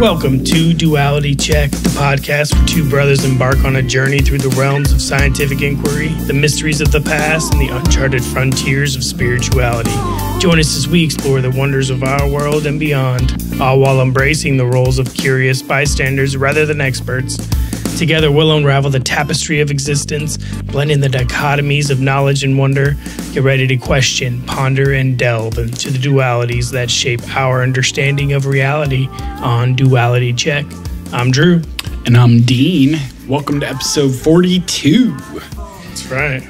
Welcome to Duality Check, the podcast where two brothers embark on a journey through the realms of scientific inquiry, the mysteries of the past, and the uncharted frontiers of spirituality. Join us as we explore the wonders of our world and beyond, all while embracing the roles of curious bystanders rather than experts. Together, we'll unravel the tapestry of existence, blending the dichotomies of knowledge and wonder. Get ready to question, ponder, and delve into the dualities that shape our understanding of reality on Duality Check. I'm Drew. And I'm Dean. Welcome to episode 42. That's right.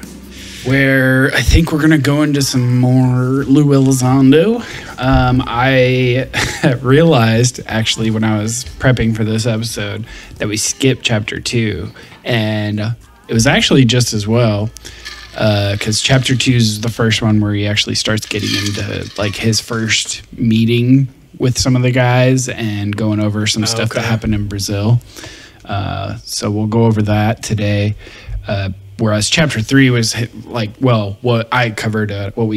Where I think we're going to go into some more Lue Elizondo. I realized, actually, when I was prepping for this episode, that we skipped chapter 2. And it was actually just as well, because chapter 2 is the first one where he actually starts getting into like his first meeting with some of the guys and going over some stuff that happened in Brazil. So we'll go over that today. Whereas chapter 3 was like, well, what we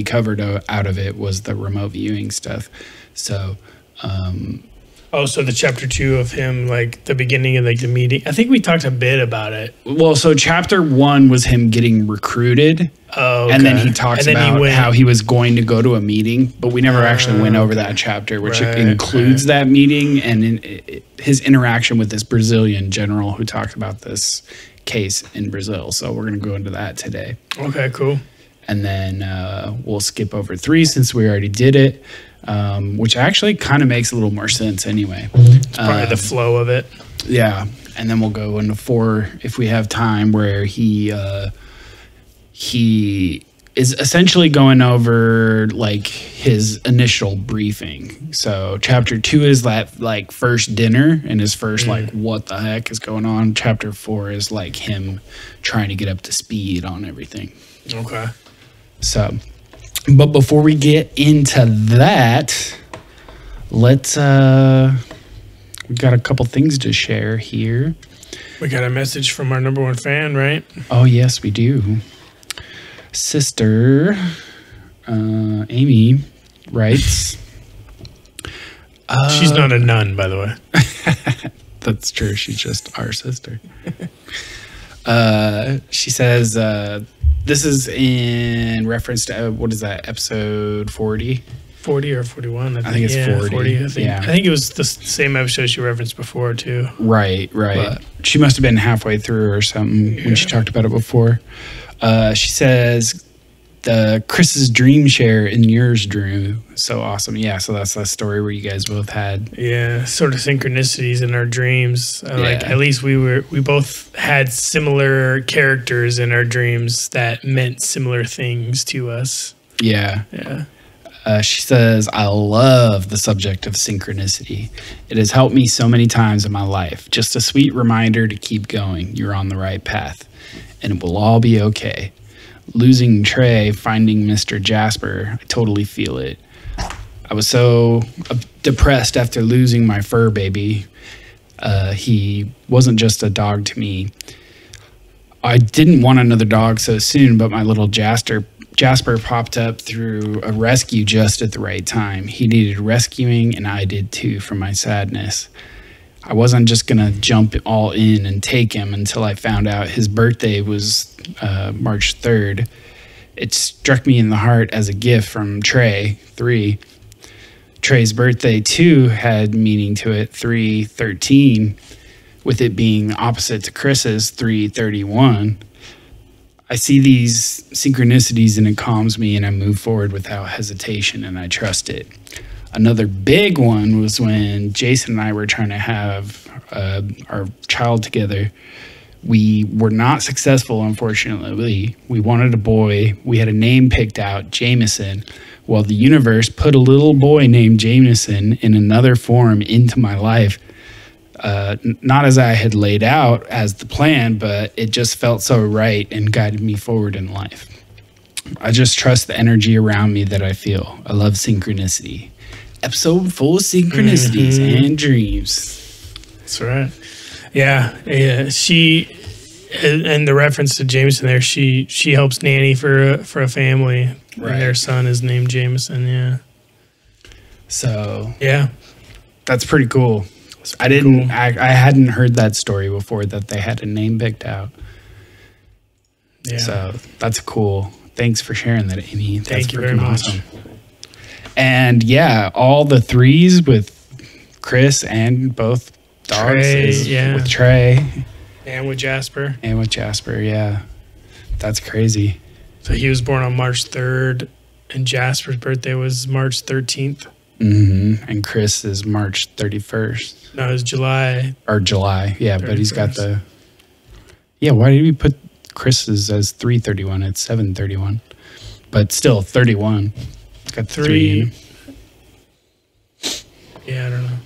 covered out of it was the remote viewing stuff. So, so the chapter 2 of him, like the beginning of like the meeting. I think we talked a bit about it. Well, so chapter 1 was him getting recruited. Oh, okay. And then he talks about how he was going to go to a meeting, but we never actually went over that chapter, which includes that meeting and his interaction with this Brazilian general who talked about this case in Brazil. So we're going to go into that today. Okay, cool. And then we'll skip over 3 since we already did it, which actually kind of makes a little more sense anyway. It's probably the flow of it. Yeah. And then we'll go into 4 if we have time, where he is essentially going over like his initial briefing. So chapter 2 is that like first dinner and his first like what the heck is going on. Chapter 4 is like him trying to get up to speed on everything. Okay. So, but before we get into that, let's we got a couple things to share here. We got a message from our number 1 fan, right? Oh yes, we do. Sister Amy writes, she's not a nun, by the way. That's true. She's just our sister. She says, this is in reference to, what is that, episode 40? 40 or 41? I think it's 40. I think it was the same episode she referenced before, too. Right. But she must have been halfway through or something when she talked about it before. She says, Chris's dream share and yours, Drew. So awesome. Yeah, so that's that story where you guys both had. Yeah, sort of synchronicities in our dreams. Like, at least we both had similar characters in our dreams that meant similar things to us. Yeah. She says, I love the subject of synchronicity. It has helped me so many times in my life. Just a sweet reminder to keep going. You're on the right path. And it will all be okay. Losing Trey, finding Mr. Jasper, I totally feel it. I was so depressed after losing my fur baby. He wasn't just a dog to me. I didn't want another dog so soon, but my little Jasper popped up through a rescue just at the right time. He needed rescuing, and I did too for my sadness. I wasn't just going to jump all in and take him until I found out his birthday was March 3rd. It struck me in the heart as a gift from Trey, 3. Trey's birthday, too, had meaning to it, 3/13, with it being opposite to Chris's, 3/31. I see these synchronicities and it calms me, and I move forward without hesitation, and I trust it. Another big one was when Jason and I were trying to have our child together. We were not successful, unfortunately. We wanted a boy. We had a name picked out, Jameson. Well, the universe put a little boy named Jameson in another form into my life. Not as I had laid out as the plan, but it just felt so right and guided me forward in life. I just trust the energy around me that I feel. I love synchronicity. Episode full of synchronicities and dreams. That's right. Yeah. She, and the reference to Jameson there, she helps nanny for a family, right. And their son is named Jameson. Yeah. So yeah, that's pretty cool. I hadn't heard that story before, that they had a name picked out. Yeah. So that's cool. Thanks for sharing that, Amy. Thank you very much. Awesome. And yeah, all the threes with Chris and both dogs with Trey. And with Jasper. Yeah. That's crazy. So he was born on March 3rd, and Jasper's birthday was March 13th. Mm-hmm. And Chris is March 31st. No, it's July. Or July, yeah. 31st. But he's got the... Yeah, why did we put Chris's as 3/31? It's 7/31. But still, 31. Got 3. Yeah, I don't know.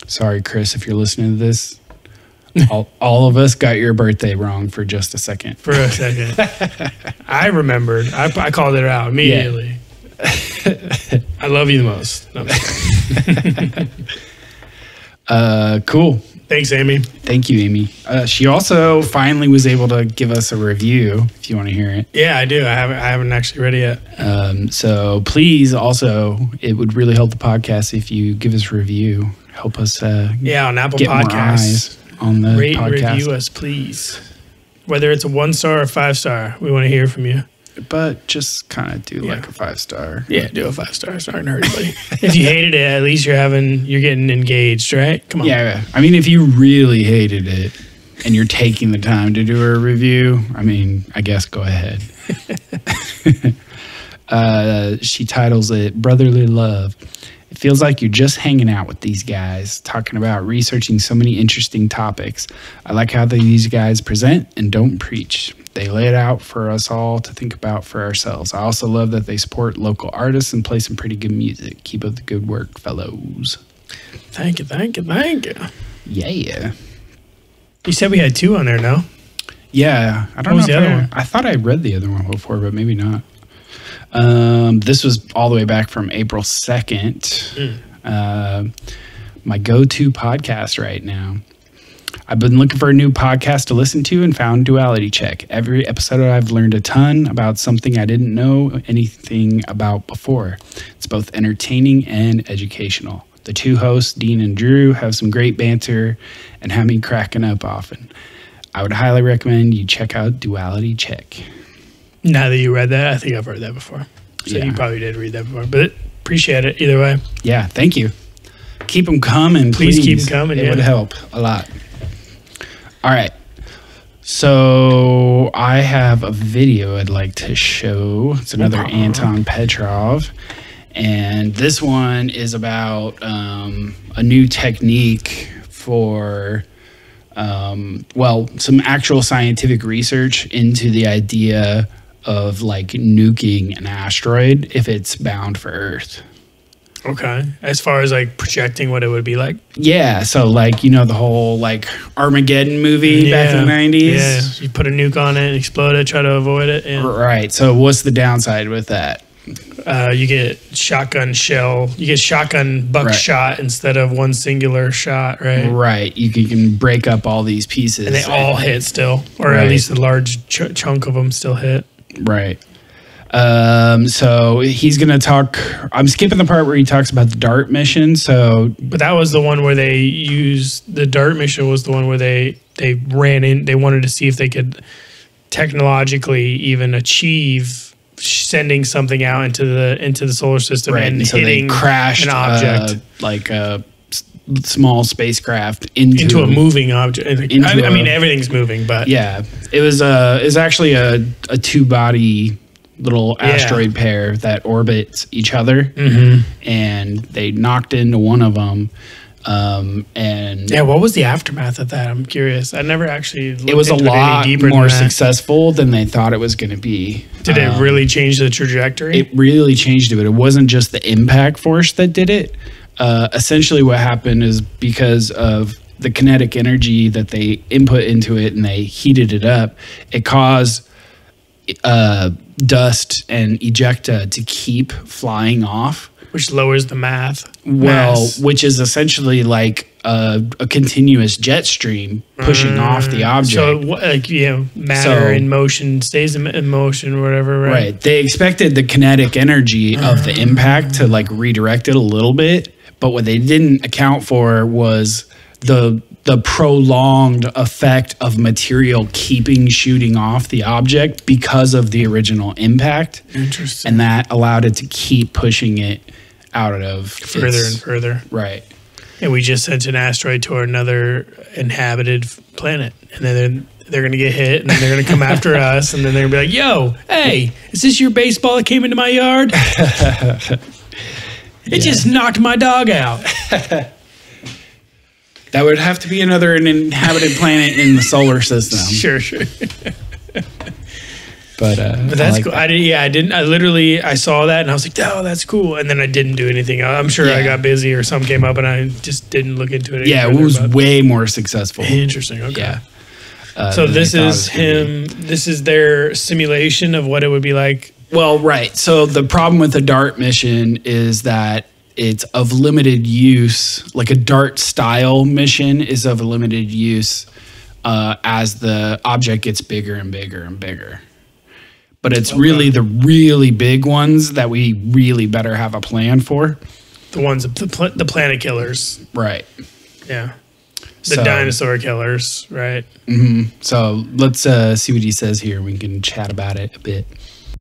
Sorry, Chris, if you're listening to this. all of us got your birthday wrong for just a second. I remembered. I called it out immediately. Yeah. I love you the most. No. Cool. Thanks, Amy. Thank you, Amy. She also finally was able to give us a review, if you want to hear it. Yeah, I do. I haven't actually read it yet. So please, also, it would really help the podcast if you give us a review. Help us on Apple Podcasts. On the Rate and podcast. Review us, please. Whether it's a 1-star or 5-star, we want to hear from you. But just kind of do like a 5-star. Yeah, do a 5-star. It's not gonna hurt anybody. If you hated it, at least you're getting engaged, right? Come on. Yeah, I mean, if you really hated it and you're taking the time to do a review, I mean, I guess go ahead. She titles it "Brotherly Love." It feels like you're just hanging out with these guys, talking about researching so many interesting topics. I like how these guys present and don't preach. They lay it out for us all to think about for ourselves. I also love that they support local artists and play some pretty good music. Keep up the good work, fellows. Thank you. Yeah. You said we had 2 on there, no? Yeah. I don't know. What was the other one? I thought I read the other one before, but maybe not. This was all the way back from April 2nd. My go-to podcast right now. I've been looking for a new podcast to listen to and found Duality Check. Every episode I've learned a ton about something I didn't know anything about before. It's both entertaining and educational. The 2 hosts, Dean and Drew, have some great banter and have me cracking up often. I would highly recommend you check out Duality Check. Now that you read that, I think I've heard that before. So you probably did read that before, but appreciate it either way. Yeah, thank you. Keep them coming, please. Keep them coming. It would help a lot. All right. So I have a video I'd like to show. It's another Anton Petrov. And this one is about a new technique for, some actual scientific research into the idea of like nuking an asteroid if it's bound for Earth. Okay. As far as like projecting what it would be like? Yeah. So like, the whole like Armageddon movie back in the 90s? Yeah. You put a nuke on it, explode it, try to avoid it. Yeah. Right. So what's the downside with that? You get shotgun buckshot instead of one singular shot, right? Right. You can break up all these pieces. And they all hit still, or at least a large chunk of them still hit. Right. So he's going to talk, I'm skipping the part where he talks about the DART mission. But that was the one where they used, the DART mission was the one where they ran in, they wanted to see if they could technologically even achieve sending something out into the solar system and so hitting they crashed an object. Like a small spacecraft into a moving object. I mean, everything's moving, but. Yeah. It was actually a 2-body little asteroid pair that orbits each other, and they knocked into one of them. What was the aftermath of that? I'm curious. I never actually looked it was a into lot it any deeper more than successful than they thought it was going to be. Did it really change the trajectory? It really changed it. It wasn't just the impact force that did it. Essentially what happened is because of the kinetic energy that they input into it and they heated it up, it caused dust and ejecta to keep flying off. Which lowers the mass. Which is essentially like a continuous jet stream pushing off the object. So, matter in motion stays in motion or whatever, right? Right. They expected the kinetic energy of the impact to like redirect it a little bit, But what they didn't account for was the prolonged effect of material keeping shooting off the object because of the original impact. Interesting. And that allowed it to keep pushing it out of further and further. Right. And we just sent an asteroid to another inhabited planet. And then they're going to get hit, and then they're going to come after us, and then they're going to be like, yo, hey, is this your baseball that came into my yard? It just knocked my dog out. That would have to be an inhabited planet in the solar system. Sure. But that's cool. I saw that and I was like, oh, that's cool. And then I didn't do anything. I'm sure I got busy or something came up and I just didn't look into it. Yeah, it was way more successful. Interesting. Okay. Yeah. So this is this is their simulation of what it would be like. Well, right. So the problem with the DART mission is that it's of limited use. Like a DART style mission is of limited use as the object gets bigger and bigger and bigger. But it's really the really big ones that we really better have a plan for. The ones, the planet killers. Right. Yeah. The dinosaur killers, right? Mm-hmm. So let's see what he says here. We can chat about it a bit.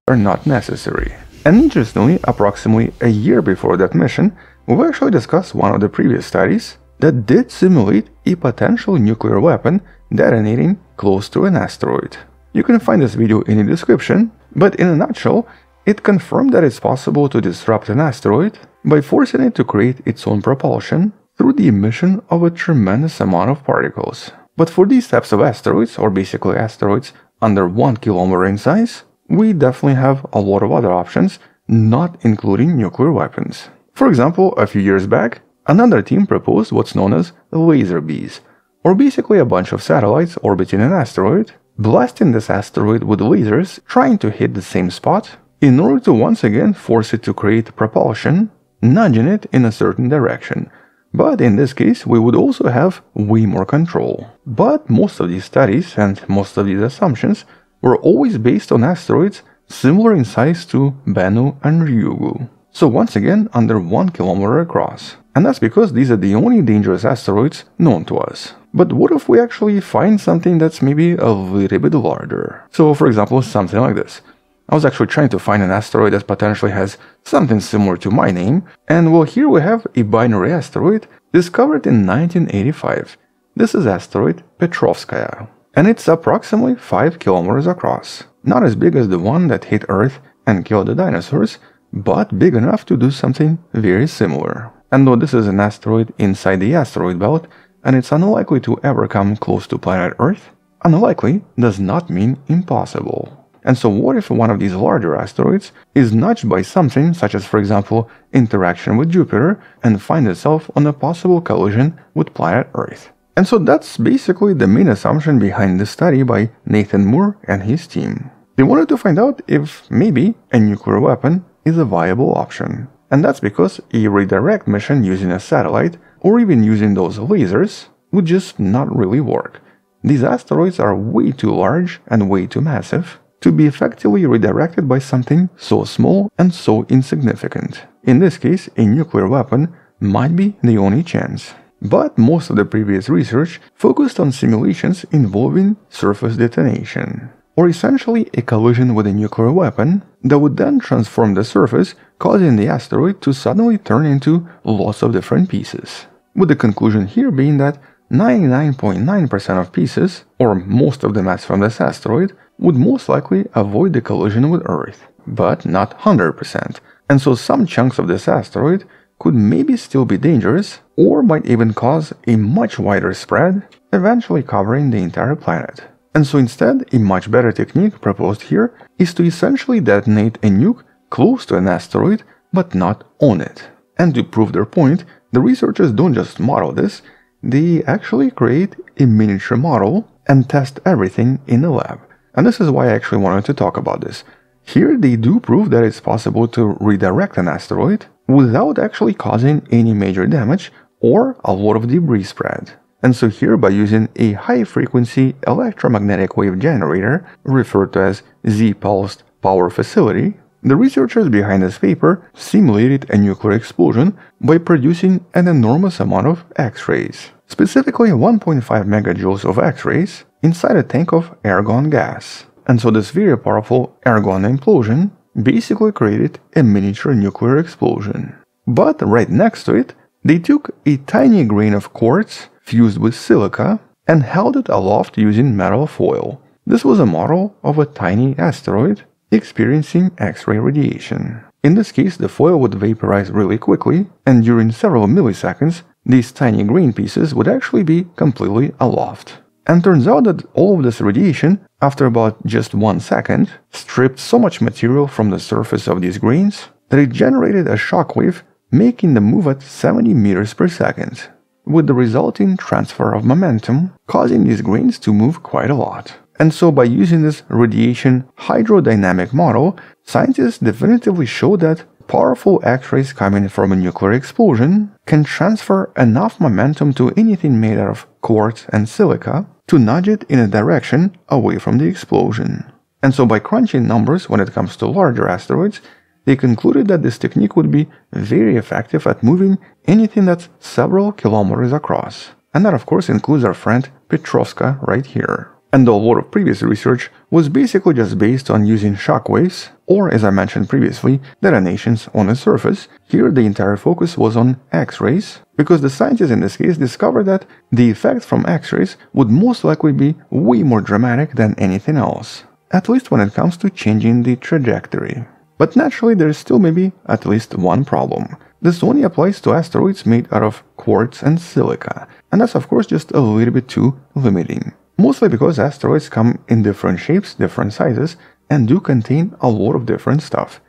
Are not necessary. And interestingly, approximately a year before that mission, we've actually discussed one of the previous studies that did simulate a potential nuclear weapon detonating close to an asteroid. You can find this video in the description, but in a nutshell, it confirmed that it's possible to disrupt an asteroid by forcing it to create its own propulsion through the emission of a tremendous amount of particles. But for these types of asteroids, or basically asteroids under 1 kilometer in size, we definitely have a lot of other options, not including nuclear weapons. For example, a few years back, another team proposed what's known as laser bees, or basically a bunch of satellites orbiting an asteroid, blasting this asteroid with lasers trying to hit the same spot in order to once again force it to create propulsion, nudging it in a certain direction. But in this case, we would also have way more control. But most of these studies and most of these assumptions were always based on asteroids similar in size to Bennu and Ryugu. So once again, under 1 kilometer across. And that's because these are the only dangerous asteroids known to us. But what if we actually find something that's maybe a little bit larger? So for example, something like this. I was actually trying to find an asteroid that potentially has something similar to my name, and well, here we have a binary asteroid discovered in 1985. This is asteroid Petrovskaya, and it's approximately 5 kilometers across. Not as big as the one that hit Earth and killed the dinosaurs, but big enough to do something very similar. And though this is an asteroid inside the asteroid belt, and it's unlikely to ever come close to planet Earth, unlikely does not mean impossible. And so what if one of these larger asteroids is nudged by something such as, for example, interaction with Jupiter and finds itself on a possible collision with planet Earth? And so that's basically the main assumption behind this study by Nathan Moore and his team. They wanted to find out if maybe a nuclear weapon is a viable option. And that's because a redirect mission using a satellite or even using those lasers would just not really work. These asteroids are way too large and way too massive to be effectively redirected by something so small and so insignificant. In this case, a nuclear weapon might be the only chance. But most of the previous research focused on simulations involving surface detonation, or essentially a collision with a nuclear weapon that would then transform the surface, causing the asteroid to suddenly turn into lots of different pieces. With the conclusion here being that 99.9% of pieces, or most of the mass from this asteroid, would most likely avoid the collision with Earth, but not 100%. And so some chunks of this asteroid could maybe still be dangerous, or might even cause a much wider spread, eventually covering the entire planet. And so instead, a much better technique proposed here is to essentially detonate a nuke close to an asteroid, but not on it. And to prove their point, the researchers don't just model this, they actually create a miniature model and test everything in the lab. And this is why I actually wanted to talk about this. Here they do prove that it's possible to redirect an asteroid without actually causing any major damage or a lot of debris spread. And so here, by using a high-frequency electromagnetic wave generator, referred to as Z-pulsed power facility, The researchers behind this paper simulated a nuclear explosion by producing an enormous amount of X-rays, specifically 1.5 megajoules of X-rays inside a tank of argon gas. And so this very powerful argon implosion basically created a miniature nuclear explosion. But right next to it, they took a tiny grain of quartz fused with silica and held it aloft using metal foil. This was a model of a tiny asteroid experiencing X-ray radiation. In this case, the foil would vaporize really quickly, and during several milliseconds, these tiny grain pieces would actually be completely aloft. And turns out that all of this radiation, after about just 1 second, stripped so much material from the surface of these grains that it generated a shockwave, making them move at 70 meters per second, with the resulting transfer of momentum, causing these grains to move quite a lot. And so by using this radiation hydrodynamic model, scientists definitively showed that powerful X-rays coming from a nuclear explosion can transfer enough momentum to anything made out of quartz and silica to nudge it in a direction away from the explosion. And so by crunching numbers when it comes to larger asteroids, they concluded that this technique would be very effective at moving anything that's several kilometers across. And that of course includes our friend Petrovska right here. And though a lot of previous research was basically just based on using shockwaves, or as I mentioned previously, detonations on the surface, here the entire focus was on X-rays, because the scientists in this case discovered that the effect from X-rays would most likely be way more dramatic than anything else, at least when it comes to changing the trajectory. But naturally there is still maybe at least one problem. This only applies to asteroids made out of quartz and silica, and that's of course just a little bit too limiting. Mostly because asteroids come in different shapes, different sizes, and do contain a lot of different stuff.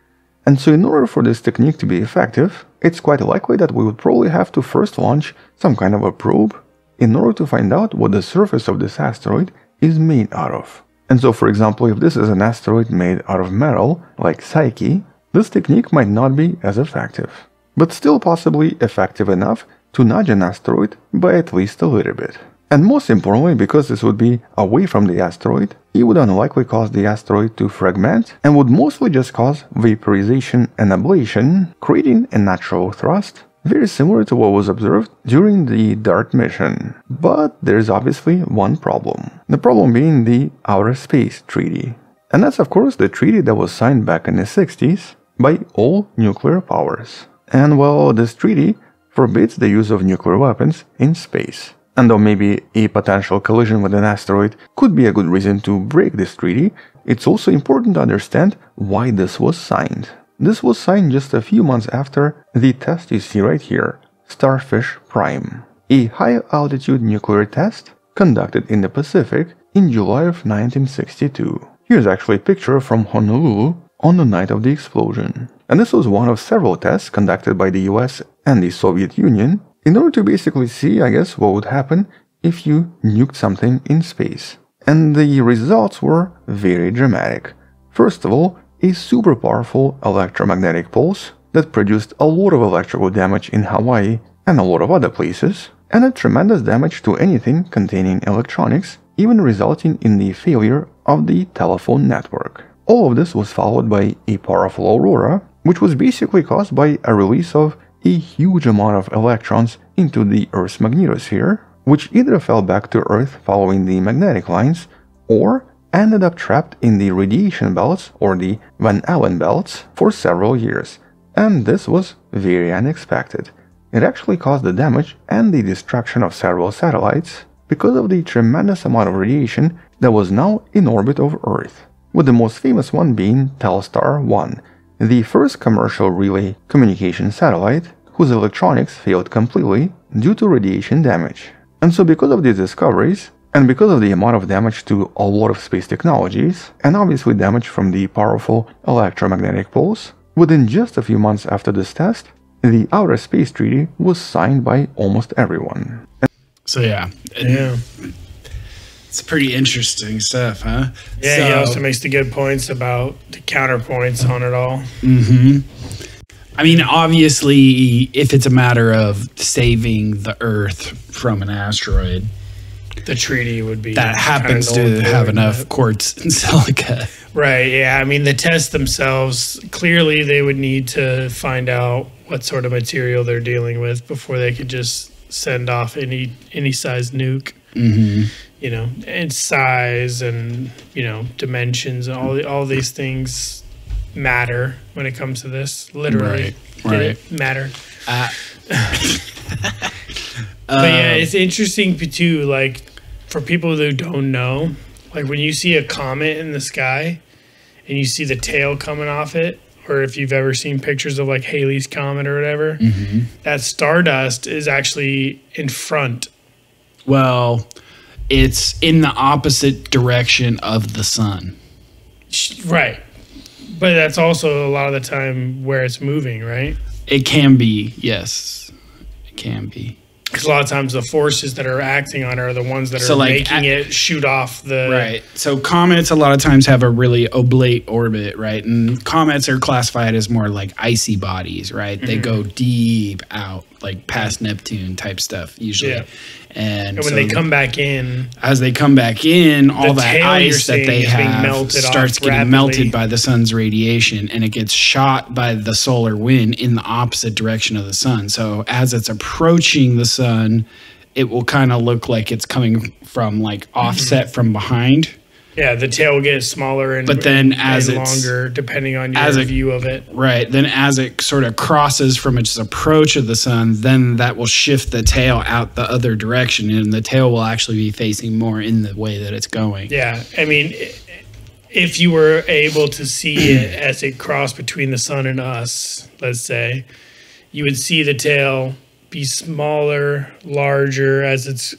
And so in order for this technique to be effective, it's quite likely that we would probably have to first launch some kind of a probe in order to find out what the surface of this asteroid is made out of. And so for example, if this is an asteroid made out of metal, like Psyche, this technique might not be as effective, but still possibly effective enough to nudge an asteroid by at least a little bit. And most importantly, because this would be away from the asteroid, it would unlikely cause the asteroid to fragment and would mostly just cause vaporization and ablation, creating a natural thrust, very similar to what was observed during the DART mission. But there's obviously one problem. The problem being the Outer Space Treaty. And that's of course the treaty that was signed back in the 60s by all nuclear powers. And well, this treaty forbids the use of nuclear weapons in space. And though maybe a potential collision with an asteroid could be a good reason to break this treaty, it's also important to understand why this was signed. This was signed just a few months after the test you see right here, Starfish Prime, a high-altitude nuclear test conducted in the Pacific in July of 1962. Here's actually a picture from Honolulu on the night of the explosion. And this was one of several tests conducted by the US and the Soviet Union in order to basically see, I guess, what would happen if you nuked something in space. And the results were very dramatic. First of all, a super powerful electromagnetic pulse that produced a lot of electrical damage in Hawaii and a lot of other places, and a tremendous damage to anything containing electronics, even resulting in the failure of the telephone network. All of this was followed by a powerful aurora, which was basically caused by a release of a huge amount of electrons into the Earth's magnetosphere, which either fell back to Earth following the magnetic lines, or ended up trapped in the radiation belts, or the Van Allen belts, for several years. And this was very unexpected. It actually caused the damage and the destruction of several satellites because of the tremendous amount of radiation that was now in orbit over Earth, with the most famous one being Telstar 1, the first commercial relay communication satellite whose electronics failed completely due to radiation damage. And so because of these discoveries, and because of the amount of damage to a lot of space technologies, and obviously damage from the powerful electromagnetic pulse, within just a few months after this test, the Outer Space Treaty was signed by almost everyone. So yeah. It's pretty interesting stuff, huh? Yeah, so, he also makes the good points about the counterpoints on it all. I mean, obviously, if it's a matter of saving the Earth from an asteroid, the treaty would be that happens to have enough quartz and silica. Right, yeah. I mean, the tests themselves, clearly they would need to find out what sort of material they're dealing with before they could just send off any size nuke. You know, and size and, you know, dimensions and all these things matter when it comes to this. Literally. Right. Matter. But yeah, it's interesting too, like, for people who don't know, like when you see a comet in the sky and you see the tail coming off it, or if you've ever seen pictures of like Halley's Comet or whatever, that stardust is actually in front. Well, it's in the opposite direction of the sun. Right. But that's also a lot of the time where it's moving, right? It can be, yes. It can be. Because a lot of times the forces that are acting on it are the ones that are making it shoot off the... Right. So comets a lot of times have a really oblate orbit, right? And comets are classified as more like icy bodies, right? They go deep out, like past Neptune type stuff usually. Yeah. And when they come back in... As they come back in, all that ice that they have starts getting melted by the sun's radiation, and it gets shot by the solar wind in the opposite direction of the sun. So as it's approaching the sun, it will kind of look like it's coming from like offset from behind. Yeah, the tail will get smaller and, but then as it's longer, depending on your view of it. Right. Then as it sort of crosses from its approach of the sun, then that will shift the tail out the other direction, and the tail will actually be facing more in the way that it's going. Yeah. I mean, if you were able to see it as it crossed between the sun and us, let's say, you would see the tail be smaller, larger as it's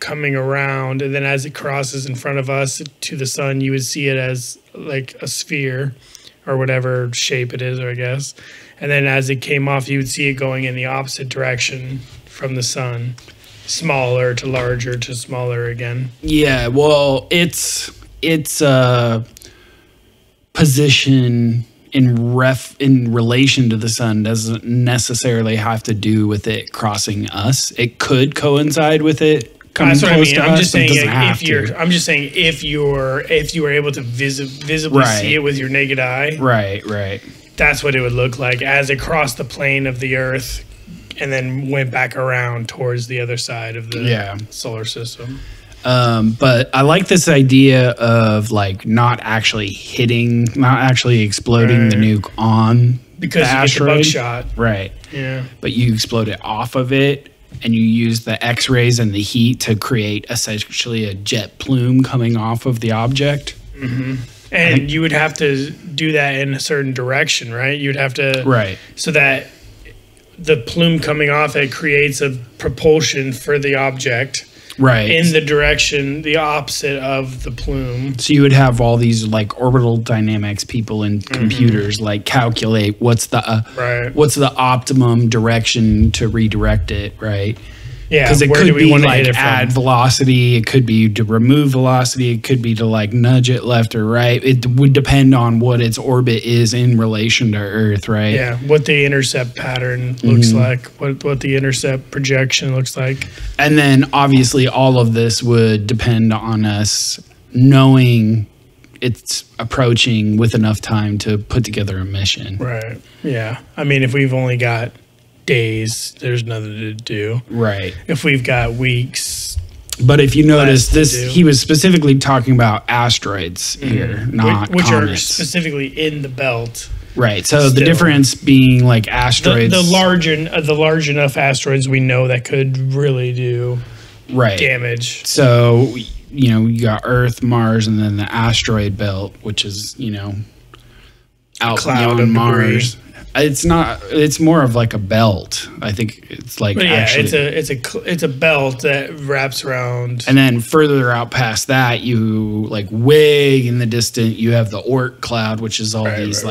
coming around, and then as it crosses in front of us to the sun, you would see it as like a sphere or whatever shape it is, I guess. And then as it came off, you would see it going in the opposite direction from the sun, smaller to larger to smaller again. Yeah, well, its position in relation to the sun doesn't necessarily have to do with it crossing us. It could coincide with it. That's what I mean. I'm just saying if you were able to visibly see it with your naked eye. Right. That's what it would look like as it crossed the plane of the Earth and then went back around towards the other side of the solar system. But I like this idea of like not actually exploding the nuke on because the asteroid. You get the buckshot. Right. Yeah. But you explode it off of it, and you use the X-rays and the heat to create essentially a jet plume coming off of the object. And you would have to do that in a certain direction, right? You'd have to... So that the plume coming off it creates a propulsion for the object... in the direction, the opposite of the plume. So you would have all these like orbital dynamics people in computers like calculate what's the optimum direction to redirect it, right? Yeah, because it could be like add velocity, it could be to remove velocity, it could be to like nudge it left or right. It would depend on what its orbit is in relation to Earth, right? Yeah, what the intercept pattern looks like, what the intercept projection looks like. And then obviously all of this would depend on us knowing it's approaching with enough time to put together a mission. Right, yeah. I mean, if we've only got days, there's nothing to do. Right. If we've got weeks. But if you notice he was specifically talking about asteroids here, not which comets. are specifically in the belt. Right. So the difference being like asteroids, the large enough asteroids we know that could really do damage. So you got Earth, Mars, and then the asteroid belt, which is out beyond Mars. It's not. It's more of like a belt. I think it's like it's a belt that wraps around. And then further out past that, you like way in the distant, you have the Oort cloud, which is all these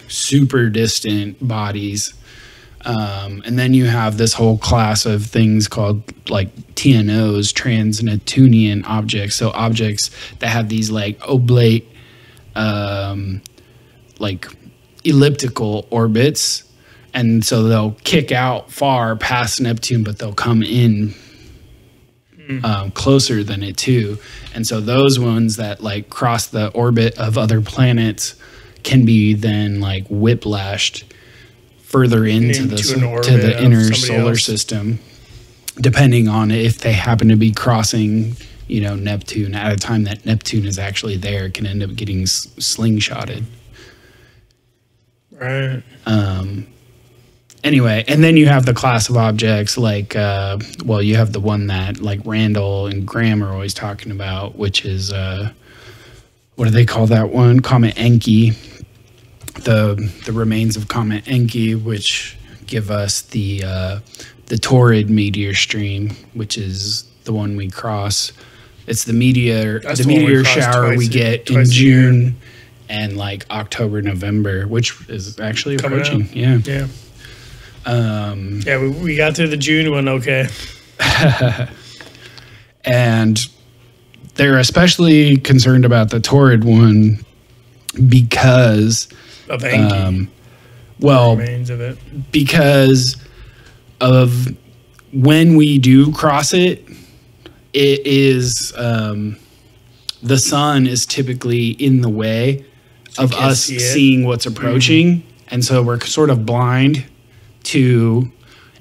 super distant bodies. And then you have this whole class of things called like TNOs, trans-Neptunian objects. So objects that have these like oblate, like elliptical orbits, and so they'll kick out far past Neptune, but they'll come in closer than it too. And so those ones that like cross the orbit of other planets can be then like whiplashed further into the inner solar system, depending on if they happen to be crossing, you know, Neptune at a time that Neptune is actually there. It can end up getting slingshotted. Right. Anyway, and then you have the class of objects like, well, you have the one that like Randall and Graham are always talking about, which is, what do they call that one? Comet Encke. The remains of Comet Encke, which give us the Taurid meteor stream, which is the one we cross. It's the meteor shower we get in June and like October, November, which is actually approaching. Yeah. Yeah. Yeah, we got through the June one, okay. And they're especially concerned about the Taurid one because of Encke. Well, remains of it. Because of when we do cross it, it is the sun is typically in the way of us seeing what's approaching, and so we're sort of blind to,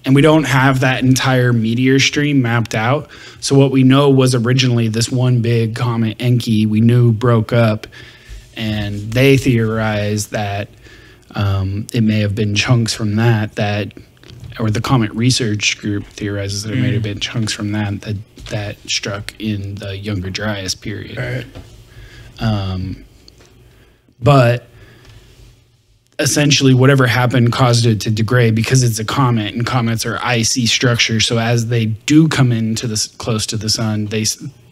and we don't have that entire meteor stream mapped out. So what we know was originally this one big comet Encke we knew broke up, and they theorized that it may have been chunks from that, or the Comet Research Group theorizes that it may have been chunks from that struck in the Younger Dryas period. Right. But essentially whatever happened caused it to degrade because it's a comet, and comets are icy structures. So as they do come into close to the sun,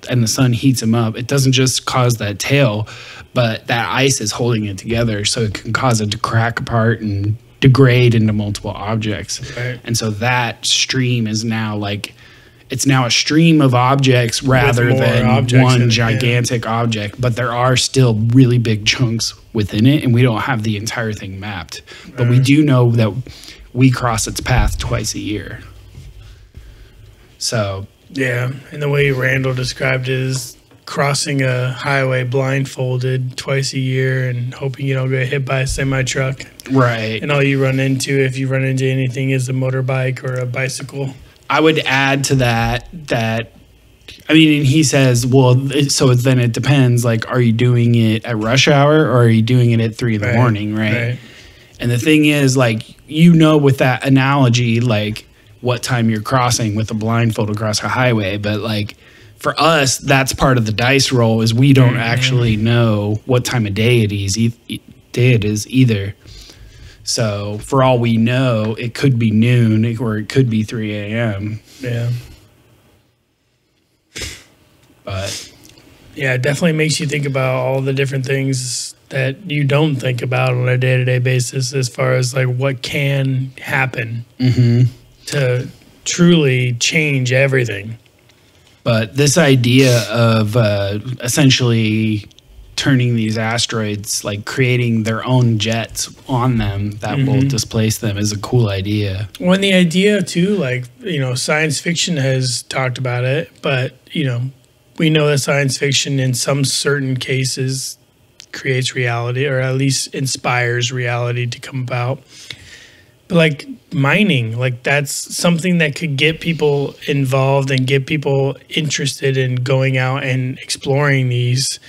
and the sun heats them up, it doesn't just cause that tail, but that ice is holding it together, so it can cause it to crack apart and degrade into multiple objects. Right. And so that stream is now like, it's now a stream of objects rather than one gigantic object, but there are still really big chunks within it, and we don't have the entire thing mapped. But we do know that we cross its path twice a year. So yeah, and the way Randall described it is crossing a highway blindfolded twice a year and hoping you don't get hit by a semi-truck. Right. And all you run into, if you run into anything, is a motorbike or a bicycle. I would add to that, I mean, and he says, well, so then it depends, like, are you doing it at rush hour or are you doing it at 3 in the morning, right? And the thing is, like, you know, with that analogy, like, what time you're crossing with a blindfold across a highway, but, like, for us, that's part of the dice roll, is we don't actually know what time of day it is either. So for all we know, it could be noon or it could be 3 a.m. Yeah. But yeah, it definitely makes you think about all the different things that you don't think about on a day-to-day basis, as far as like what can happen to truly change everything. But this idea of essentially turning these asteroids, like creating their own jets on them that will displace them, is a cool idea. Well, and the idea too, like, you know, science fiction has talked about it, but, you know, we know that science fiction in some certain cases creates reality, or at least inspires reality to come about. But like mining, like that's something that could get people involved and get people interested in going out and exploring these.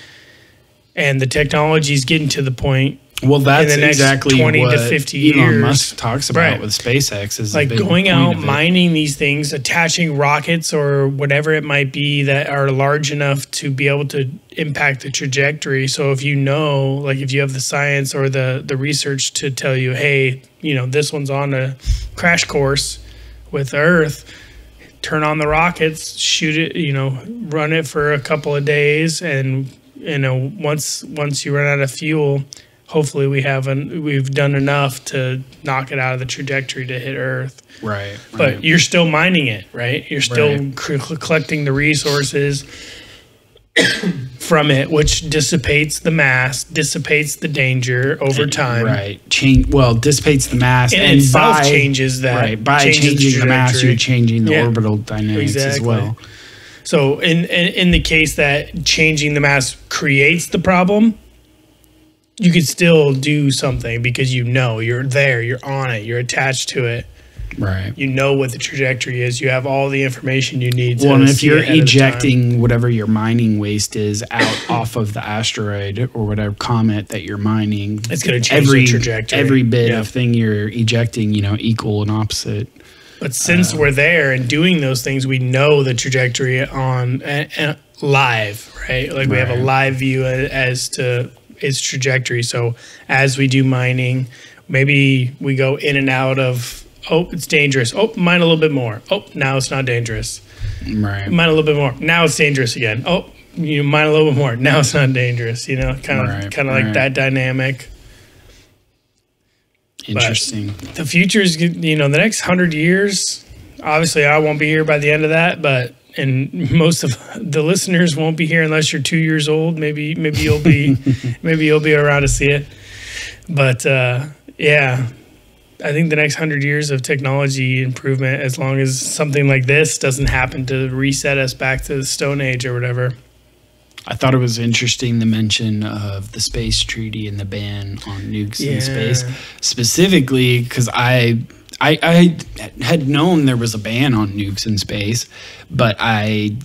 And the technology is getting to the point. Well, that's in the next exactly 20 what to 50 Elon years. Musk talks about with SpaceX. Is like going out, mining these things, attaching rockets or whatever it might be that are large enough to be able to impact the trajectory. So if you know, like if you have the science or the research to tell you, hey, you know, this one's on a crash course with Earth, turn on the rockets, shoot it, you know, run it for a couple of days, and you know, once you run out of fuel, hopefully we've done enough to knock it out of the trajectory to hit Earth. Right. But you're still mining it, right? You're still collecting the resources from it, which dissipates the mass, dissipates the danger over time. Right. Dissipates the mass, and changes that. Right. By changing the mass, you're changing the orbital dynamics as well. So in the case that changing the mass creates the problem, you could still do something because you're there, you're on it, you're attached to it. Right. You know what the trajectory is. You have all the information you need to Well, and if see you're ahead of ejecting whatever your mining waste is out off of the asteroid or whatever comet that you're mining, it's going to change the trajectory. Every bit of thing you're ejecting, equal and opposite. But since we're there and doing those things, we know the trajectory on live, right? Like we have a live view as to its trajectory. So as we do mining, maybe we go in and out of, oh, it's dangerous. Oh, mine a little bit more. Oh, now it's not dangerous. Right. Mine a little bit more. Now it's dangerous again. Oh, mine a little bit more. Now it's not dangerous. Kind of like that dynamic. Interesting. But the future is, the next 100 years, obviously I won't be here by the end of that, and most of the listeners won't be here unless you're 2 years old. Maybe you'll be, maybe you'll be around to see it. But yeah, I think the next 100 years of technology improvement, as long as something like this doesn't happen to reset us back to the Stone Age or whatever. I thought it was interesting the mention of the space treaty and the ban on nukes in space, specifically because I had known there was a ban on nukes in space, but I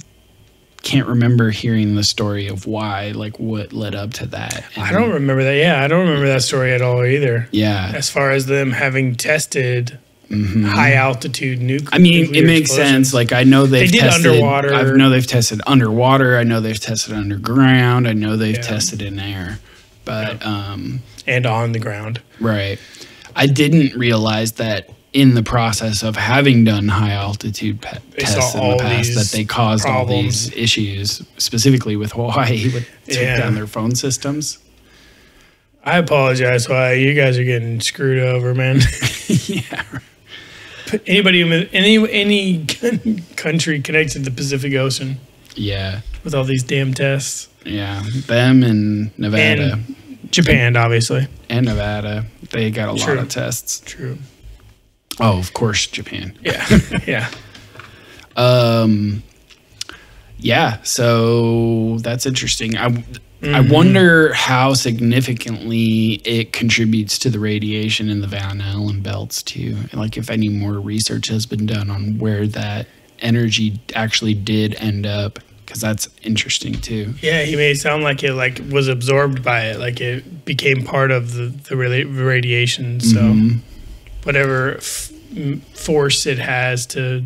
can't remember hearing the story of why, like what led up to that. And I don't remember that. Yeah, I don't remember that story at all either. Yeah. As far as them having tested high altitude nuclear. I mean, it makes sense. Like I know they did tested underwater. I know they've tested underwater. I know they've tested underground. I know they've tested in air, but and on the ground. Right. I didn't realize that in the process of having done high altitude tests in the past that they caused all these issues, specifically with Hawaii, with took down their phone systems. I apologize why you guys are getting screwed over, man. Yeah. Anybody, any country connected to the Pacific Ocean. Yeah. With all these damn tests. Yeah. Them and Nevada. And Japan, obviously. And Nevada. They got a lot of tests. True. Oh, of course, Japan. Yeah. Yeah. Yeah. So that's interesting. I wonder how significantly it contributes to the radiation in the Van Allen belts too. Like if any more research has been done on where that energy actually did end up, because that's interesting too. Yeah, he made it sound like it was absorbed by it, like it became part of the radiation. So whatever force it has to,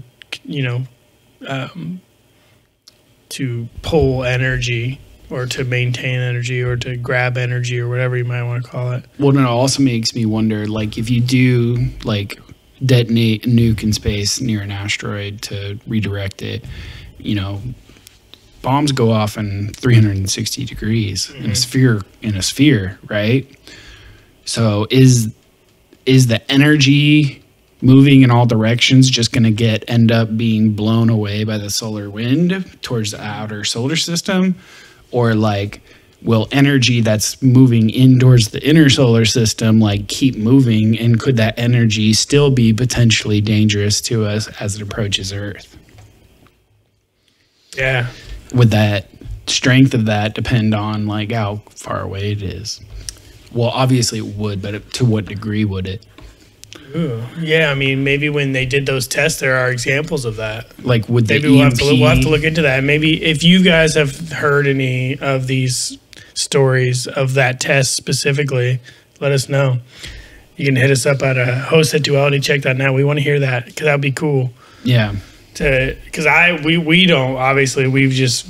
to pull energy, or to maintain energy, or to grab energy, or whatever you might want to call it. Well, it also makes me wonder, like, if you do, like, detonate a nuke in space near an asteroid to redirect it, bombs go off in 360 degrees in a sphere, right? So is the energy moving in all directions just going to end up being blown away by the solar wind towards the outer solar system? Or like, will energy that's moving in towards the inner solar system keep moving, and could that energy still be potentially dangerous to us as it approaches Earth? Yeah. Would that strength of that depend on how far away it is? Well, obviously it would, but to what degree would it? Ooh. Yeah, I mean, maybe when they did those tests, there are examples of that. Like, would maybe we'll have to look into that. Maybe if you guys have heard any of these stories of that test specifically, let us know. You can hit us up at host@dualitycheck.net. We want to hear that, because that would be cool. Yeah. Because we don't, obviously, we've just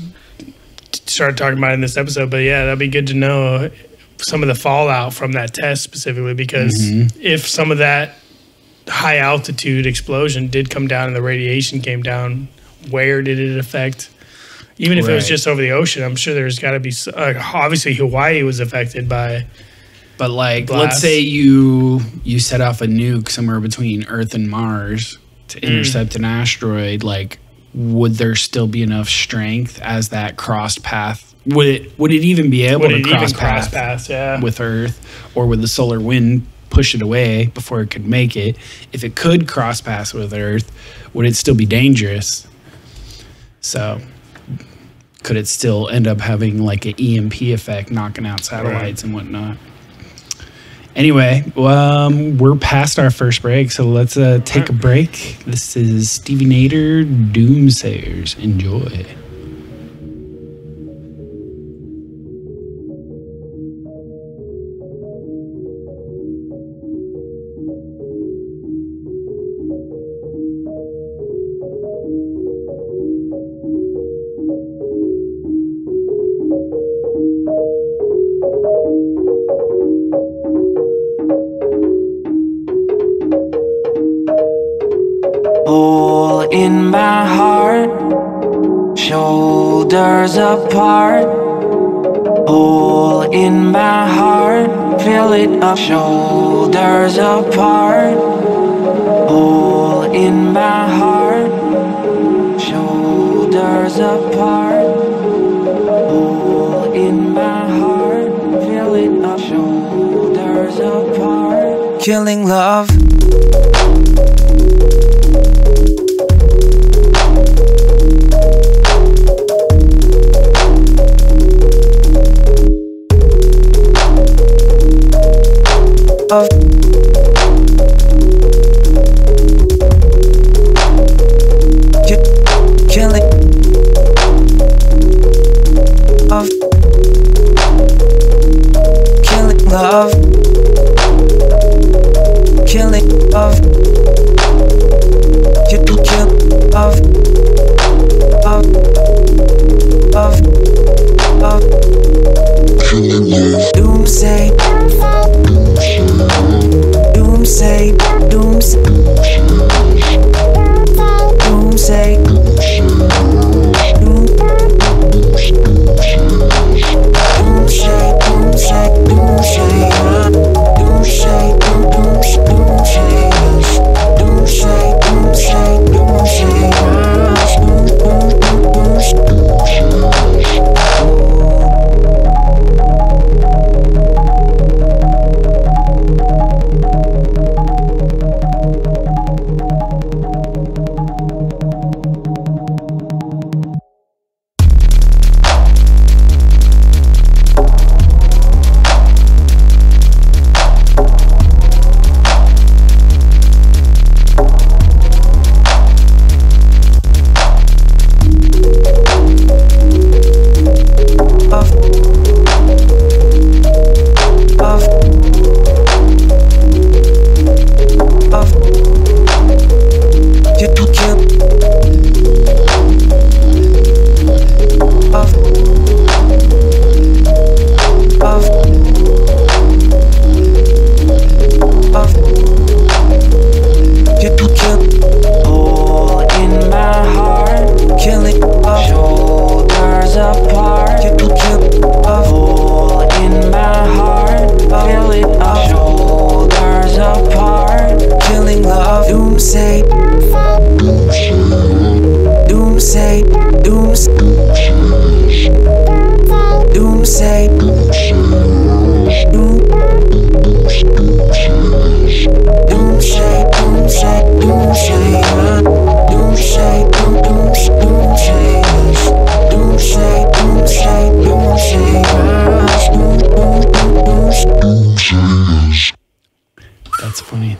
started talking about it in this episode, but yeah, that'd be good to know some of the fallout from that test specifically, because if some of that high altitude explosion did come down and the radiation came down, where did it affect? Even if it was just over the ocean, I'm sure there's got to be, obviously Hawaii was affected by. But let's say you set off a nuke somewhere between Earth and Mars to intercept an asteroid, would there still be enough strength as that crossed path? Would it even be able to cross paths with Earth, or would the solar wind push it away before it could make it? If it could cross paths with Earth, would it still be dangerous? So could it still end up having like an EMP effect, knocking out satellites and whatnot? Anyway, we're past our first break, so let's take a break. This is Stevie Nader, Doomsayers. Enjoy. Hole in my heart, shoulders apart. Hole in my heart, fill it up, shoulders apart. Hole in my heart, shoulders apart. Hole in my heart, fill it up, shoulders apart. Killing love. Of killing of killing love, killing of kill of killing love. Doomsay. Doomsay, doomsay, doomsay,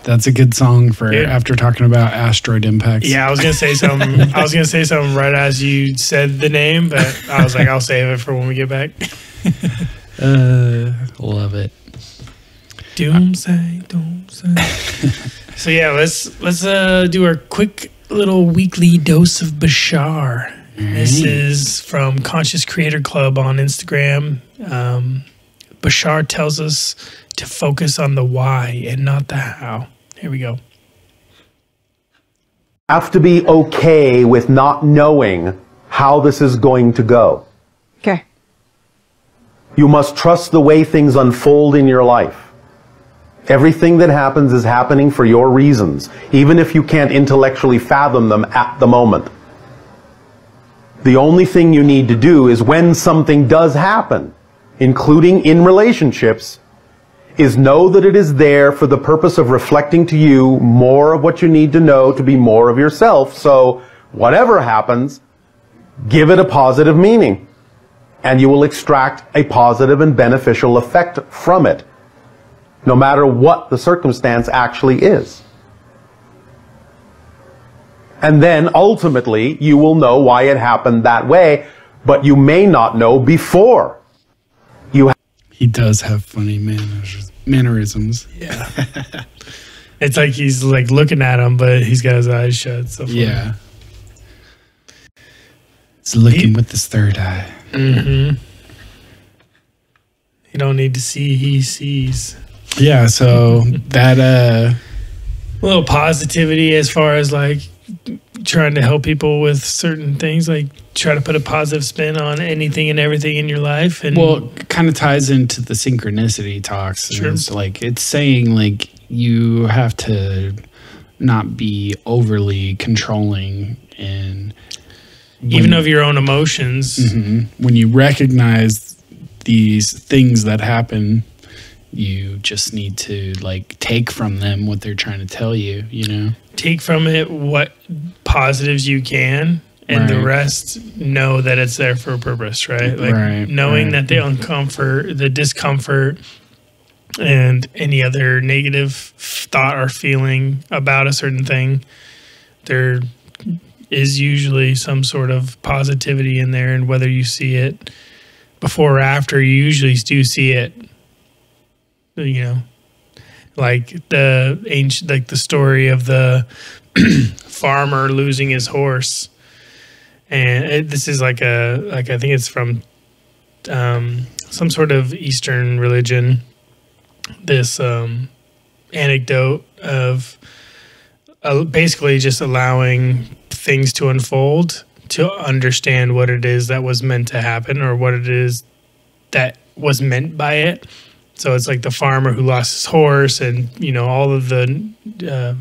That's a good song for after talking about asteroid impacts. Yeah, I was gonna say something. I was gonna say something right as you said the name, but I was like, I'll save it for when we get back. Love it. Doomsday, doomsday. So yeah, let's do our quick little weekly dose of Bashar. This is from Conscious Creator Club on Instagram. Bashar tells us to focus on the why and not the how. Here we go. Have to be okay with not knowing how this is going to go. Okay. You must trust the way things unfold in your life. Everything that happens is happening for your reasons, even if you can't intellectually fathom them at the moment. The only thing you need to do is when something does happen, including in relationships, is know that it is there for the purpose of reflecting to you more of what you need to know to be more of yourself. So whatever happens, give it a positive meaning. and you will extract a positive and beneficial effect from it, no matter what the circumstance actually is. And then ultimately you will know why it happened that way, but you may not know before you. He does have funny mannerisms. Yeah. It's like he's like looking at him, but he's got his eyes shut. So funny. Yeah. He's looking with his third eye. Mm-hmm. You don't need to see, he sees. Yeah, so that a little positivity as far as like trying to help people with certain things, like try to put a positive spin on anything and everything in your life. And well, it kind of ties into the synchronicity talks. Sure. It's like it's saying like you have to not be overly controlling, and even of your own emotions. Mm-hmm, when you recognize these things that happen, you just need to like take from them what they're trying to tell you, you know? Take from it what positives you can, and the rest know that it's there for a purpose, right? Like knowing that the discomfort and any other negative thought or feeling about a certain thing, there is usually some sort of positivity in there, and whether you see it before or after, you usually do see it. You know, like the story of the farmer losing his horse, and this is like I think it's from some sort of Eastern religion. This anecdote of basically just allowing things to unfold to understand what it is that was meant to happen, or what it is that was meant by it. So it's like the farmer who lost his horse, and you know, all of the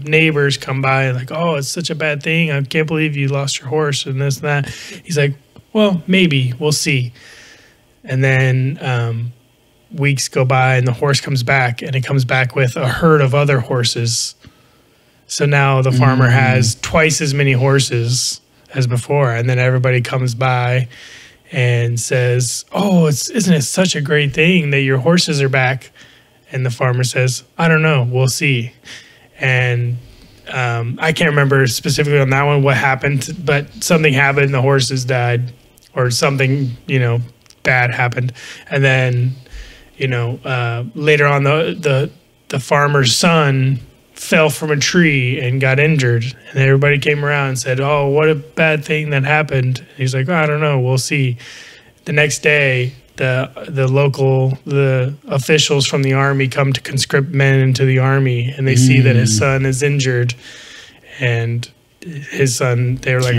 neighbors come by and like, oh, it's such a bad thing. I can't believe you lost your horse and this and that. He's like, well, maybe we'll see. And then weeks go by, and the horse comes back, and it comes back with a herd of other horses. So now the farmer has twice as many horses as before, and then everybody comes by and says, oh, isn't it such a great thing that your horses are back? And the farmer says, I don't know, we'll see. And I can't remember specifically on that one what happened, but something happened, the horses died, or something, you know, bad happened. And then, you know, later on the farmer's son fell from a tree and got injured, and everybody came around and said, oh, what a bad thing that happened. And he's like, oh, I don't know, we'll see. The next day, the officials from the army come to conscript men into the army, and they see that his son is injured, and his son, they're like,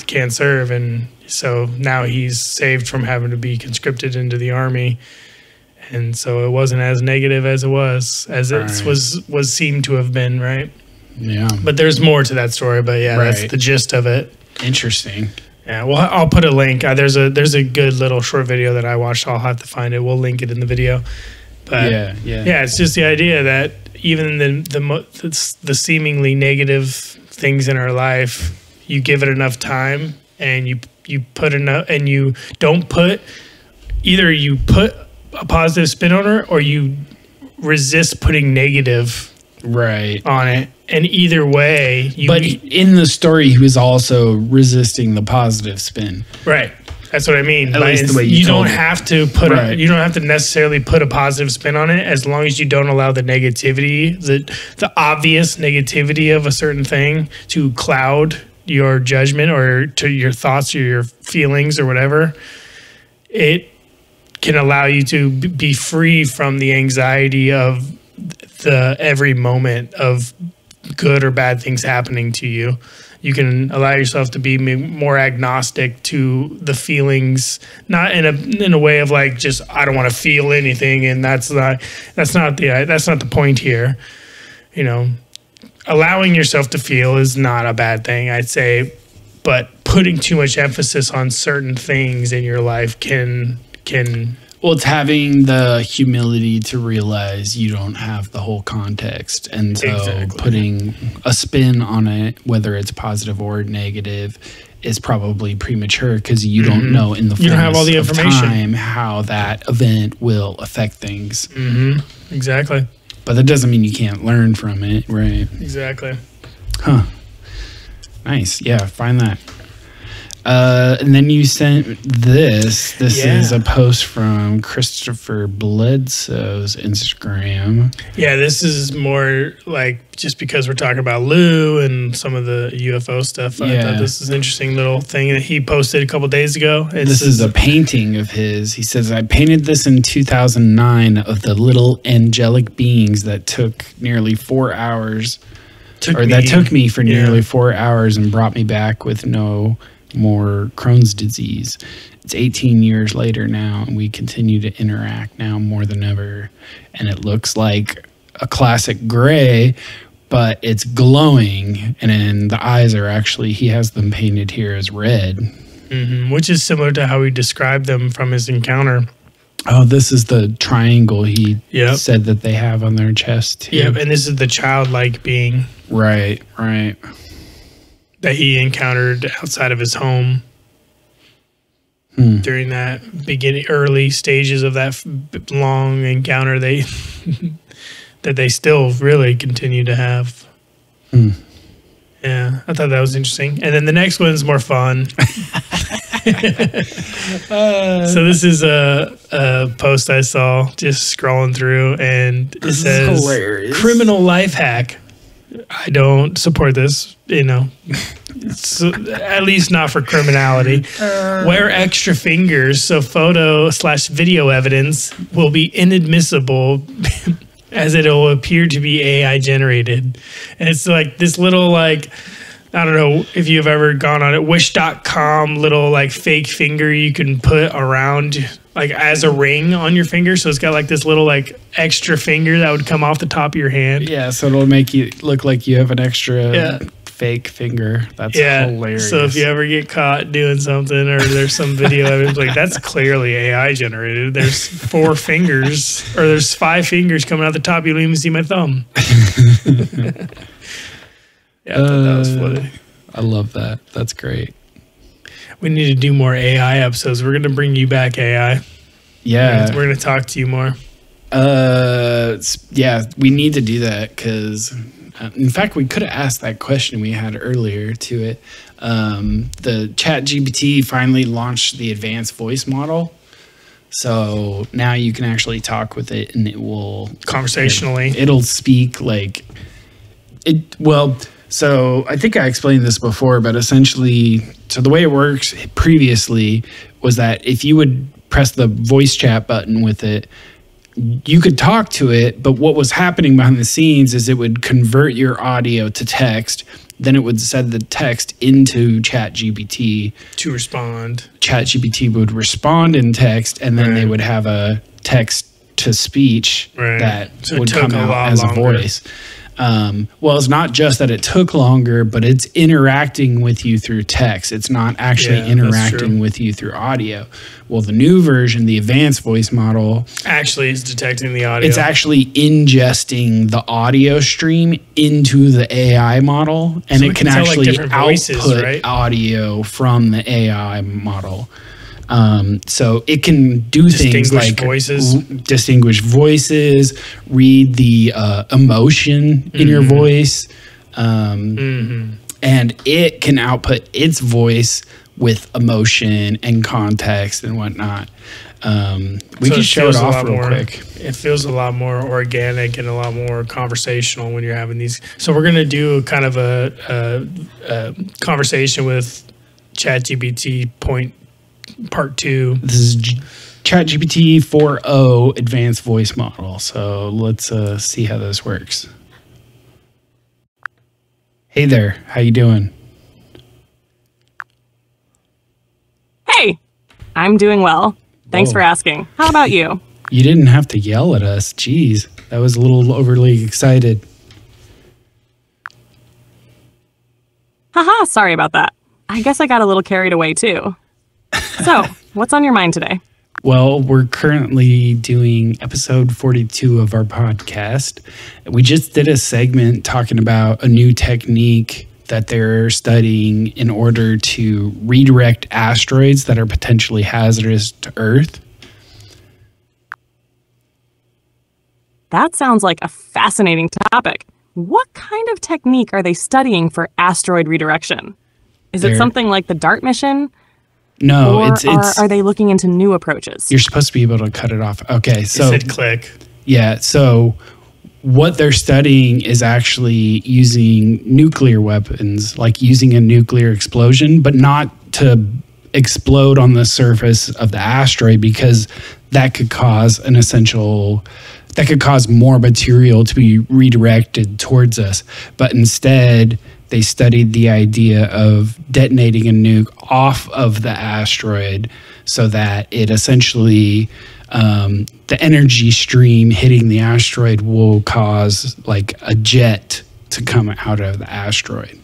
can't serve. And so now he's saved from having to be conscripted into the army. And so it wasn't as negative as it was seemed to have been, right? Yeah. But there's more to that story. But yeah, that's the gist of it. Interesting. Yeah. Well, I'll put a link. There's a good little short video that I watched. I'll have to find it. We'll link it in the video. But yeah. It's just the idea that even the seemingly negative things in our life, you give it enough time, and you put enough, and you don't put either you put a positive spin on it, or you resist putting negative on it. And either way, but in the story, he was also resisting the positive spin. Right. That's what I mean. At least the way you don't have to put you don't have to necessarily put a positive spin on it, as long as you don't allow the negativity, the obvious negativity of a certain thing to cloud your judgment, or to your thoughts or your feelings or whatever. It can allow you to be free from the anxiety of the every moment of good or bad things happening to you. You can allow yourself to be more agnostic to the feelings, not in a way of like, just I don't want to feel anything, and that's not the point here. You know, allowing yourself to feel is not a bad thing, I'd say, but putting too much emphasis on certain things in your life can Well, it's having the humility to realize you don't have the whole context. And so putting a spin on it, whether it's positive or negative, is probably premature because you don't know in the you don't have all the information. Time how that event will affect things. Exactly. But that doesn't mean you can't learn from it, right? Exactly. Huh. Nice. Yeah, find that. And then you sent this. This is a post from Christopher Bledsoe's Instagram. Yeah, this is more like just because we're talking about Lue and some of the UFO stuff. I thought this is an interesting little thing that he posted a couple days ago. This is a painting of his. He says, I painted this in 2009 of the little angelic beings that took nearly 4 hours. That took me for nearly 4 hours and brought me back with no more Crohn's disease. It's 18 years later now, and we continue to interact now more than ever. And it looks like a classic gray, but it's glowing. And then the eyes are actually, he has them painted here as red. Which is similar to how he described them from his encounter. Oh, this is the triangle he said that they have on their chest too. Yep, and this is the childlike being. Right, right. That he encountered outside of his home during that early stages of that long encounter that they still really continue to have. Yeah, I thought that was interesting. And then the next one's more fun. So this is a post I saw just scrolling through, and it says, "Criminal life hack." I don't support this, at least not for criminality. Wear extra fingers so photo/video evidence will be inadmissible as it will appear to be AI generated. And it's like this little, like, I don't know if you've ever gone on it, wish.com little like fake finger you can put around like as a ring on your finger. So it's got like this little like extra finger that would come off the top of your hand. Yeah, so it'll make you look like you have an extra fake finger. That's hilarious. So if you ever get caught doing something or there's some video evidence, like that's clearly AI generated. There's 4 fingers or there's 5 fingers coming out the top. You don't even see my thumb. Yeah, I thought that was funny. I love that. That's great. We need to do more AI episodes. We're going to bring you back, AI. Yeah. We're going to talk to you more. Yeah, we need to do that because, in fact, we could have asked that question we had earlier to it. The ChatGPT finally launched the advanced voice model. So now you can actually talk with it and it will... Conversationally. It'll speak like... So I think I explained this before, but essentially, so the way it works previously was that if you would press the voice chat button with it, you could talk to it, but what was happening behind the scenes is it would convert your audio to text, then it would send the text into ChatGPT. To respond. ChatGPT would respond in text, and then they would have a text-to-speech that would come out as a voice. Well, it's not just that it took longer, but it's interacting with you through text. It's not actually interacting with you through audio. Well, the new version, the advanced voice model, actually is detecting the audio. It's actually ingesting the audio stream into the AI model, and it can actually output audio from the AI model. So it can do things like distinguish voices, read the emotion in your voice, and it can output its voice with emotion and context and whatnot. We can show it off real quick. It feels a lot more organic and a lot more conversational when you're having these. So we're going to do kind of a conversation with ChatGPT Part 2. This is ChatGPT 4.0 advanced voice model. So let's see how this works. Hey there, how you doing? Hey, I'm doing well. Thanks for asking. How about you? You didn't have to yell at us. Jeez, that was a little overly excited. Haha, sorry about that. I guess I got a little carried away too. So, what's on your mind today? Well, we're currently doing episode 42 of our podcast. We just did a segment talking about a new technique that they're studying in order to redirect asteroids that are potentially hazardous to Earth. That sounds like a fascinating topic. What kind of technique are they studying for asteroid redirection? Is it something like the DART mission? No, or it's are they looking into new approaches? You're supposed to be able to cut it off. Okay, so it said click. Yeah, so what they're studying is actually using nuclear weapons, like using a nuclear explosion, but not to explode on the surface of the asteroid, because that could cause more material to be redirected towards us. But instead, they studied the idea of detonating a nuke off of the asteroid so that it essentially, the energy stream hitting the asteroid will cause like a jet to come out of the asteroid.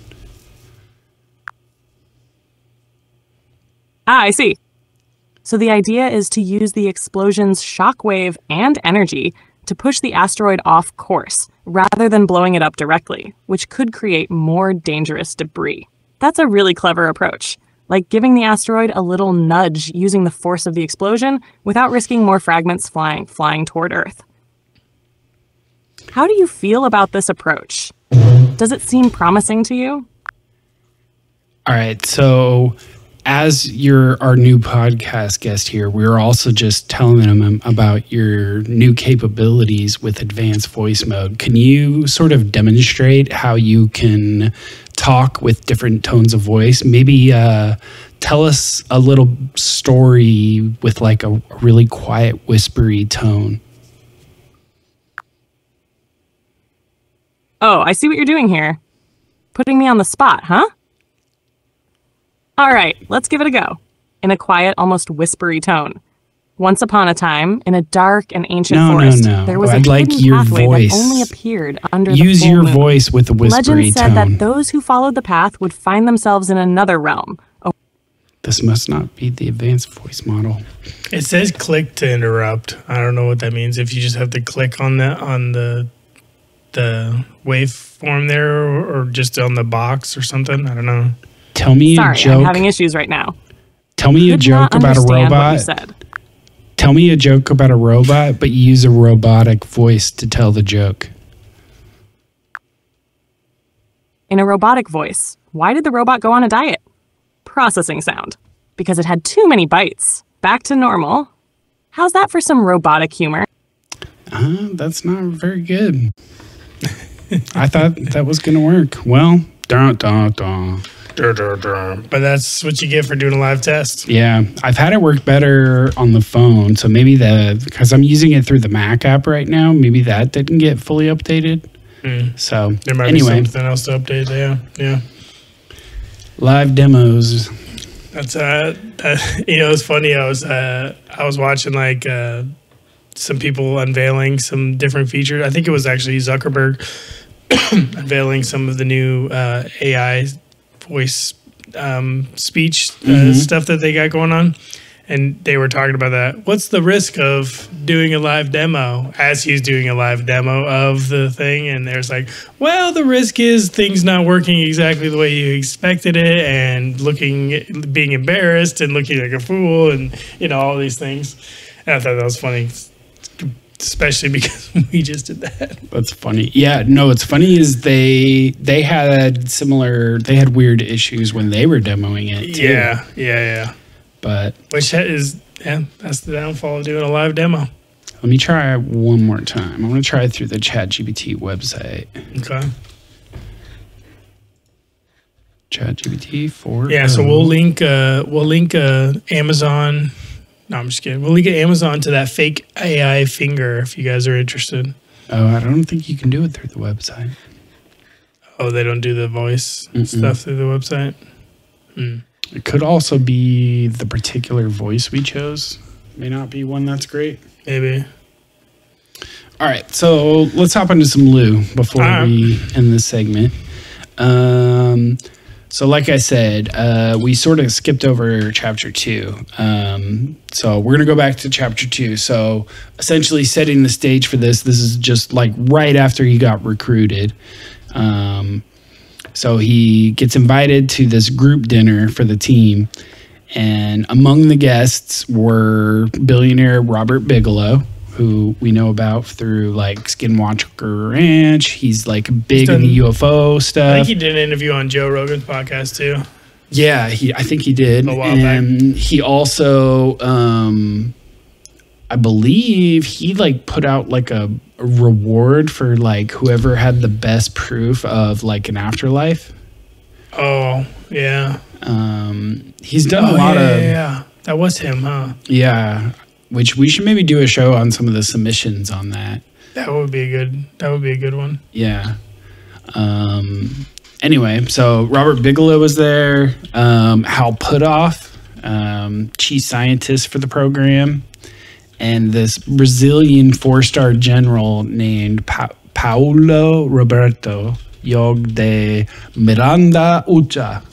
I see. So the idea is to use the explosion's shockwave and energy to push the asteroid off course, rather than blowing it up directly, which could create more dangerous debris. That's a really clever approach, like giving the asteroid a little nudge using the force of the explosion without risking more fragments flying toward Earth. How do you feel about this approach? Does it seem promising to you? All right, so as you're our new podcast guest here, we're also just telling them about your new capabilities with advanced voice mode. Can you sort of demonstrate how you can talk with different tones of voice? Maybe tell us a little story with like a really quiet, whispery tone. Oh, I see what you're doing here. Putting me on the spot, huh? All right, let's give it a go. In a quiet, almost whispery tone. Once upon a time, in a dark and ancient forest, there was a hidden pathway that only appeared under the full moon. Use your voice with a whispery Legend said that those who followed the path would find themselves in another realm. This must not be the advanced voice model. It says click to interrupt. I don't know what that means. If you just have to click on the waveform there, or just on the box or something. I don't know. Tell me a joke. I'm having issues right now. Tell me a joke about a robot. Tell me a joke about a robot, but use a robotic voice to tell the joke. In a robotic voice, why did the robot go on a diet? Processing sound. Because it had too many bites. Back to normal. How's that for some robotic humor? That's not very good. I thought that was going to work. Well, dun, dun, dun. But that's what you get for doing a live test. Yeah, I've had it work better on the phone. So maybe because I'm using it through the Mac app right now, maybe that didn't get fully updated. So there might be something else to update there. Yeah. Live demos. That's it's funny. I was watching like some people unveiling some different features. I think it was actually Zuckerberg unveiling some of the new AI voice speech stuff that they got going on, and they were talking about that. What's the risk of doing a live demo as he's doing a live demo of the thing? And there's like, well, the risk is things not working exactly the way you expected it, and being embarrassed and looking like a fool, and all these things. And I thought that was funny, especially because we just did that. That's funny. Yeah, no, what's funny is they had weird issues when they were demoing it too. Yeah. But that's the downfall of doing a live demo. Let me try one more time. I'm going to try it through the ChatGPT website. Okay. ChatGPT 4. Yeah, so we'll link Amazon. No, I'm just kidding. We'll link Amazon to that fake AI finger if you guys are interested. Oh, I don't think you can do it through the website. Oh, they don't do the voice stuff through the website? It could also be the particular voice we chose. May not be one that's great. Maybe. All right, so let's hop into some Lue before we end this segment. So like I said, we sort of skipped over chapter 2. So we're going to go back to chapter 2. So essentially setting the stage for this is just like right after he got recruited. So he gets invited to this group dinner for the team. And among the guests were billionaire Robert Bigelow, who we know about through like Skinwalker Ranch. He's like big in the UFO stuff. I think he did an interview on Joe Rogan's podcast too. Yeah, I think he did. A while back. He also, I believe he like put out like a reward for like whoever had the best proof of like an afterlife. Oh, yeah. He's done a lot of... Yeah. That was him, huh? Yeah. Which we should maybe do a show on some of the submissions on that. That would be a good one. Yeah. Anyway, so Robert Bigelow was there. Hal Puthoff, chief scientist for the program. And this Brazilian 4-star general named Paulo Roberto Yog de Miranda Ucha,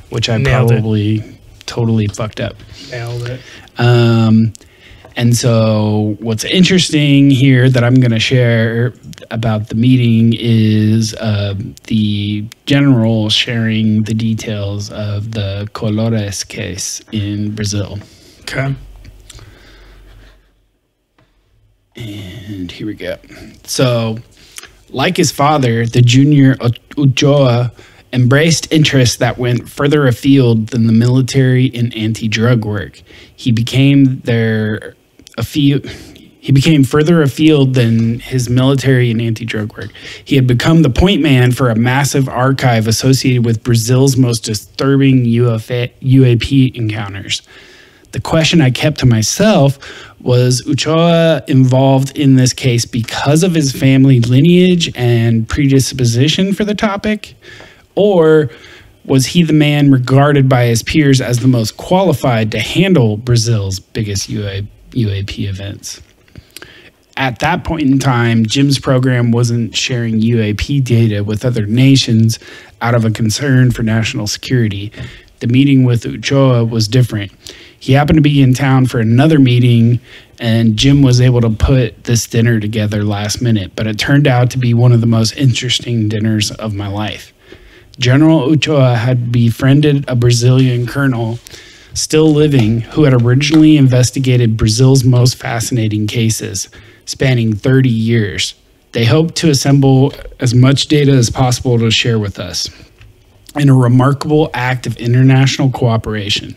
which I probably totally fucked up. Nailed it. And so what's interesting here that I'm going to share about the meeting is the general sharing the details of the Colares case in Brazil. Okay. And here we go. So, like his father, the junior Ochoa embraced interests that went further afield than the military and anti-drug work. He became further afield than his military and anti-drug work. He had become the point man for a massive archive associated with Brazil's most disturbing UAP encounters. The question I kept to myself was Ochoa involved in this case because of his family lineage and predisposition for the topic? Or was he the man regarded by his peers as the most qualified to handle Brazil's biggest UAP events? At that point in time, Jim's program wasn't sharing UAP data with other nations out of a concern for national security. The meeting with Ochoa was different. He happened to be in town for another meeting, and Jim was able to put this dinner together last minute, but it turned out to be one of the most interesting dinners of my life. General Ochoa had befriended a Brazilian colonel still living who had originally investigated Brazil's most fascinating cases, spanning 30 years. They hoped to assemble as much data as possible to share with us in a remarkable act of international cooperation.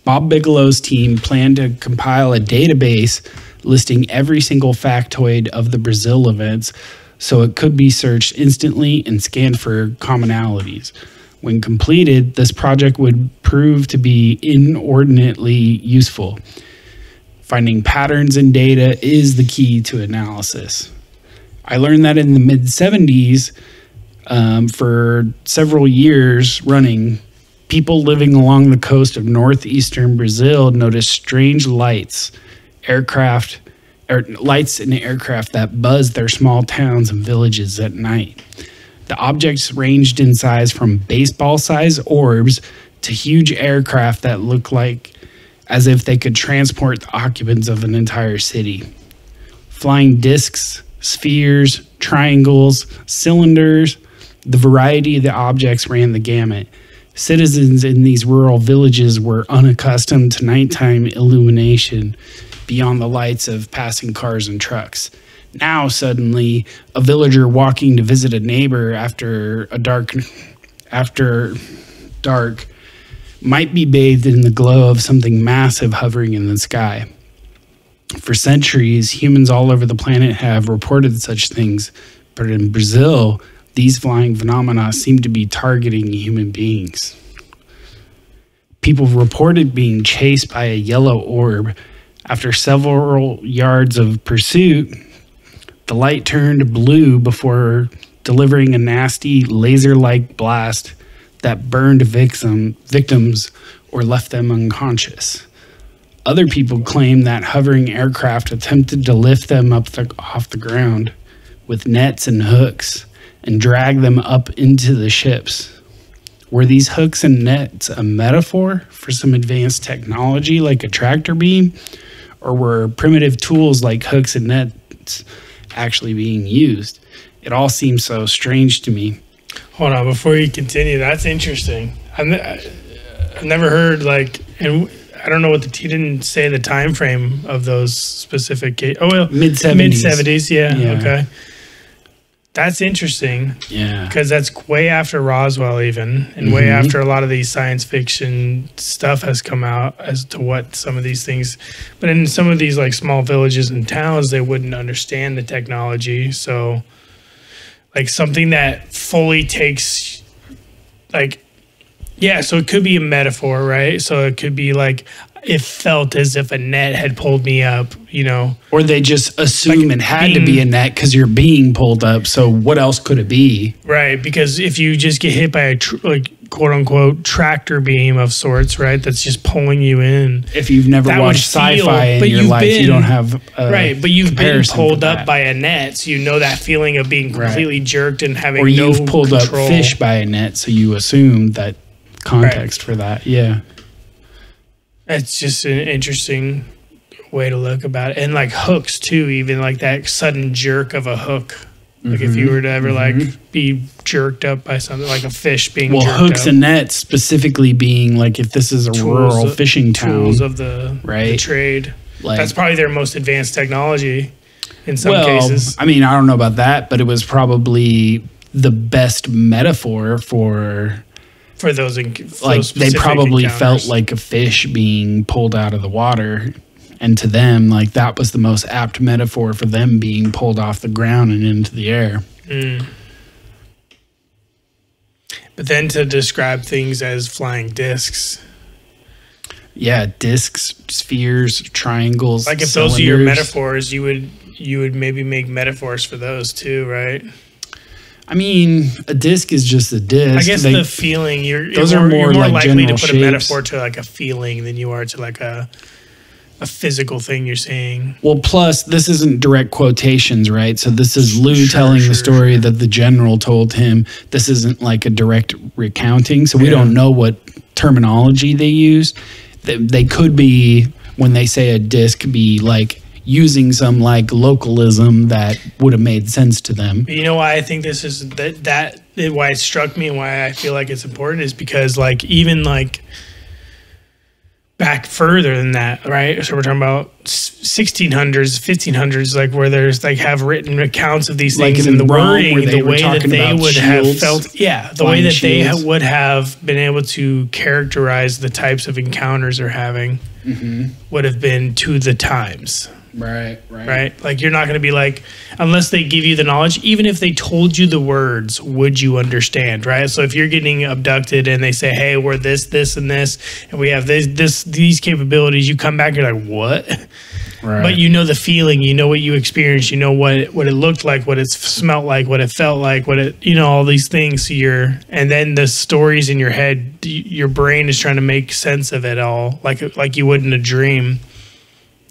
Bob Bigelow's team planned to compile a database listing every single factoid of the Brazil events so it could be searched instantly and scanned for commonalities. When completed, this project would prove to be inordinately useful. Finding patterns in data is the key to analysis. I learned that in the mid-70s, for several years running, people living along the coast of northeastern Brazil noticed strange lights in aircraft that buzzed their small towns and villages at night. The objects ranged in size from baseball-sized orbs to huge aircraft that looked like as if they could transport the occupants of an entire city. Flying discs, spheres, triangles, cylinders, the variety of the objects ran the gamut. Citizens in these rural villages were unaccustomed to nighttime illumination beyond the lights of passing cars and trucks. Now, suddenly, a villager walking to visit a neighbor after dark might be bathed in the glow of something massive hovering in the sky. For centuries, humans all over the planet have reported such things, but in Brazil, these flying phenomena seem to be targeting human beings. People reported being chased by a yellow orb. After several yards of pursuit, the light turned blue before delivering a nasty laser-like blast that burned victims or left them unconscious. Other people claim that hovering aircraft attempted to lift them up off the ground with nets and hooks and drag them up into the ships. Were these hooks and nets a metaphor for some advanced technology like a tractor beam? Or were primitive tools like hooks and nets actually being used? It all seems so strange to me. Hold on, before you continue, that's interesting. I've never heard, like, and I don't know what he didn't say the time frame of those specific mid-70s. Mid-70s, yeah. Okay. That's interesting. Yeah. Because that's way after Roswell even, and way after a lot of these science fiction stuff has come out as to what some of these things, but in some of these like small villages and towns, they wouldn't understand the technology. So like something that fully takes like, yeah, so it could be a metaphor, right? So it could be like, it felt as if a net had pulled me up, you know. Or they just assume like it had to be a net because you're being pulled up. So what else could it be? Right, because if you just get hit by a like quote unquote tractor beam of sorts, right, that's just pulling you in. If you've never watched sci-fi in your life, you don't have right, but you've been pulled up by a net, so you know that feeling of being completely jerked and having no control. Or you've pulled up fish by a net, so you assume that context for that. Yeah. It's just an interesting way to look about it. And like hooks too, even like that sudden jerk of a hook. Like if you were to ever like be jerked up by something, like a fish being jerked up. Well, hooks and nets specifically being like if this is a rural fishing town. Tools of the trade. Like, that's probably their most advanced technology in some cases. I mean, I don't know about that, but it was probably the best metaphor for those like they probably felt like a fish being pulled out of the water, and to them like that was the most apt metaphor for them being pulled off the ground and into the air. But then to describe things as flying discs, discs, spheres, triangles, like if those are your metaphors, you would maybe make metaphors for those too, right? I mean, a disc is just a disc. I guess the feeling, you're more like likely to put a metaphor to like a feeling than you are to like a physical thing you're seeing. Well, plus this isn't direct quotations, right? So this is Lue telling the story that the general told him. This isn't like a direct recounting, so we don't know what terminology they use. They could be, when they say a disc, be like using some like localism that would have made sense to them. You know why I think this is why it struck me and why I feel like it's important is because like even like back further than that, right? So we're talking about 1600s, 1500s, like where there's like have written accounts of these things, and the wording, the way that they would have felt, the way that they would have been able to characterize the types of encounters they're having would have been to the times. Right. Like you're not going to be like, unless they give you the knowledge, even if they told you the words, would you understand, right? So if you're getting abducted and they say, hey, we're this, and this, and we have these capabilities, you come back, you're like, what? Right. But you know the feeling, you know what you experienced, you know what it looked like, what it smelled like, what it felt like, all these things. And then the stories in your head, your brain is trying to make sense of it all, like you would in a dream.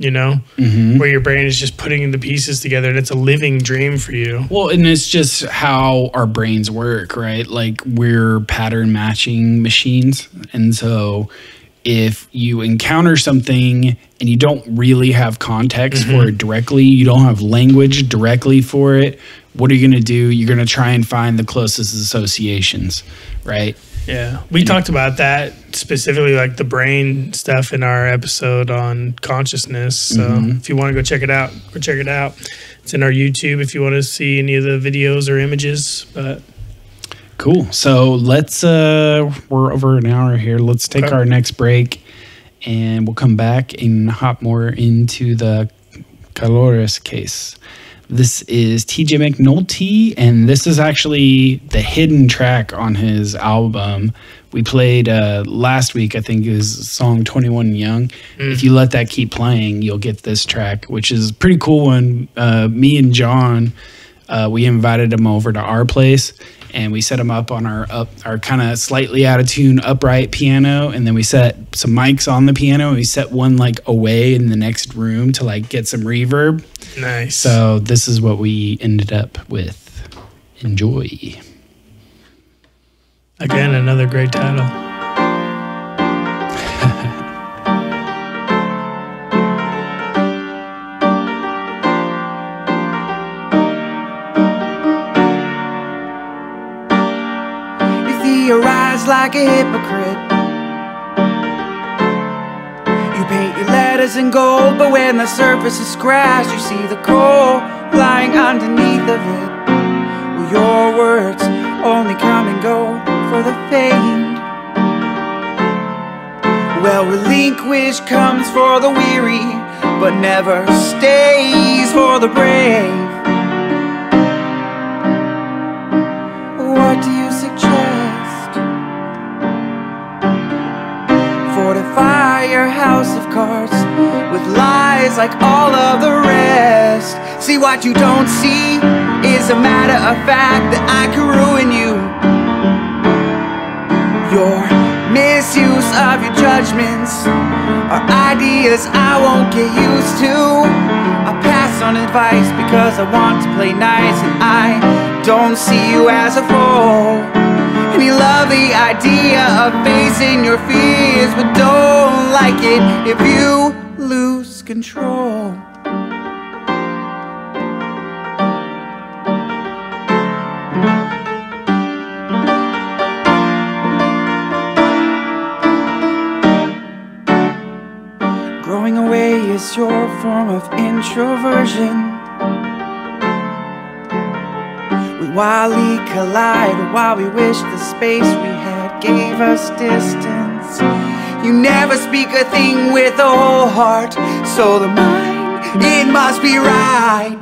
You know, where your brain is just putting the pieces together and it's a living dream for you. Well, and it's just how our brains work, right? Like we're pattern matching machines. And so if you encounter something and you don't really have context for it directly, you don't have language directly for it, what are you going to do? You're going to try and find the closest associations, right? Yeah, we talked about that specifically, like the brain stuff in our episode on consciousness. So if you want to go check it out, go check it out. It's in our YouTube if you want to see any of the videos or images. But cool. So let's, we're over an hour here. Let's take our next break and we'll come back and hop more into the Colares case. This is TJ McNulty, and this is actually the hidden track on his album. We played last week, I think, his song 21 Young. If you let that keep playing, you'll get this track, which is a pretty cool one. Me and John, we invited him over to our place, and we set him up on our kind of slightly out of tune upright piano, and then we set some mics on the piano, and we set one like away in the next room to like get some reverb. Nice. So this is what we ended up with. Enjoy. Again, another great title. You theorize like a hypocrite. You paint your letters in gold, but when the surface is scratched, you see the coal lying underneath of it. Well, your words only come and go for the faint. Well, relinquish comes for the weary, but never stays for the brave. What do you suggest? Fortify your house of cards with lies like all of the rest. See, what you don't see is a matter of fact that I can ruin you. Your misuse of your judgments are ideas I won't get used to. I pass on advice because I want to play nice, and I don't see you as a foe. And you love the idea of facing your fears, but don't like it if you lose control. Growing away is your form of introversion. We wildly collide while we wish the space we had gave us distance. You never speak a thing with a whole heart, so the mind, it must be right.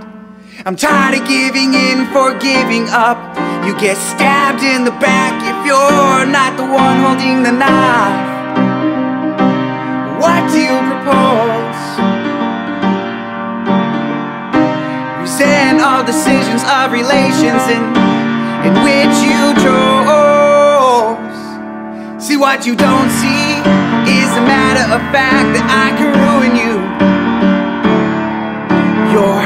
I'm tired of giving in for giving up. You get stabbed in the back if you're not the one holding the knife. What do you propose? Resent all decisions of relations in which you chose. See, what you don't see is a matter of fact that I can ruin you. Your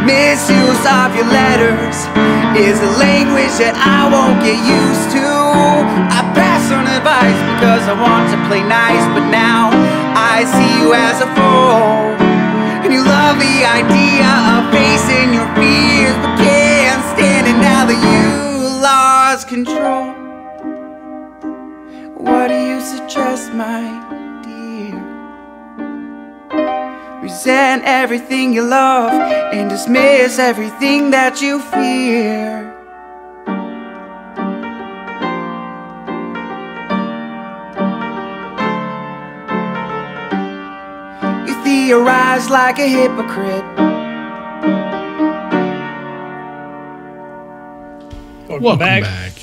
misuse of your letters is a language that I won't get used to. I pass on advice because I want to play nice, but now I see you as a foe. And you love the idea of facing your fears, but can't stand it now that you lost control. What do you suggest, my dear? Resent everything you love and dismiss everything that you fear. Theorize like a hypocrite. Welcome back.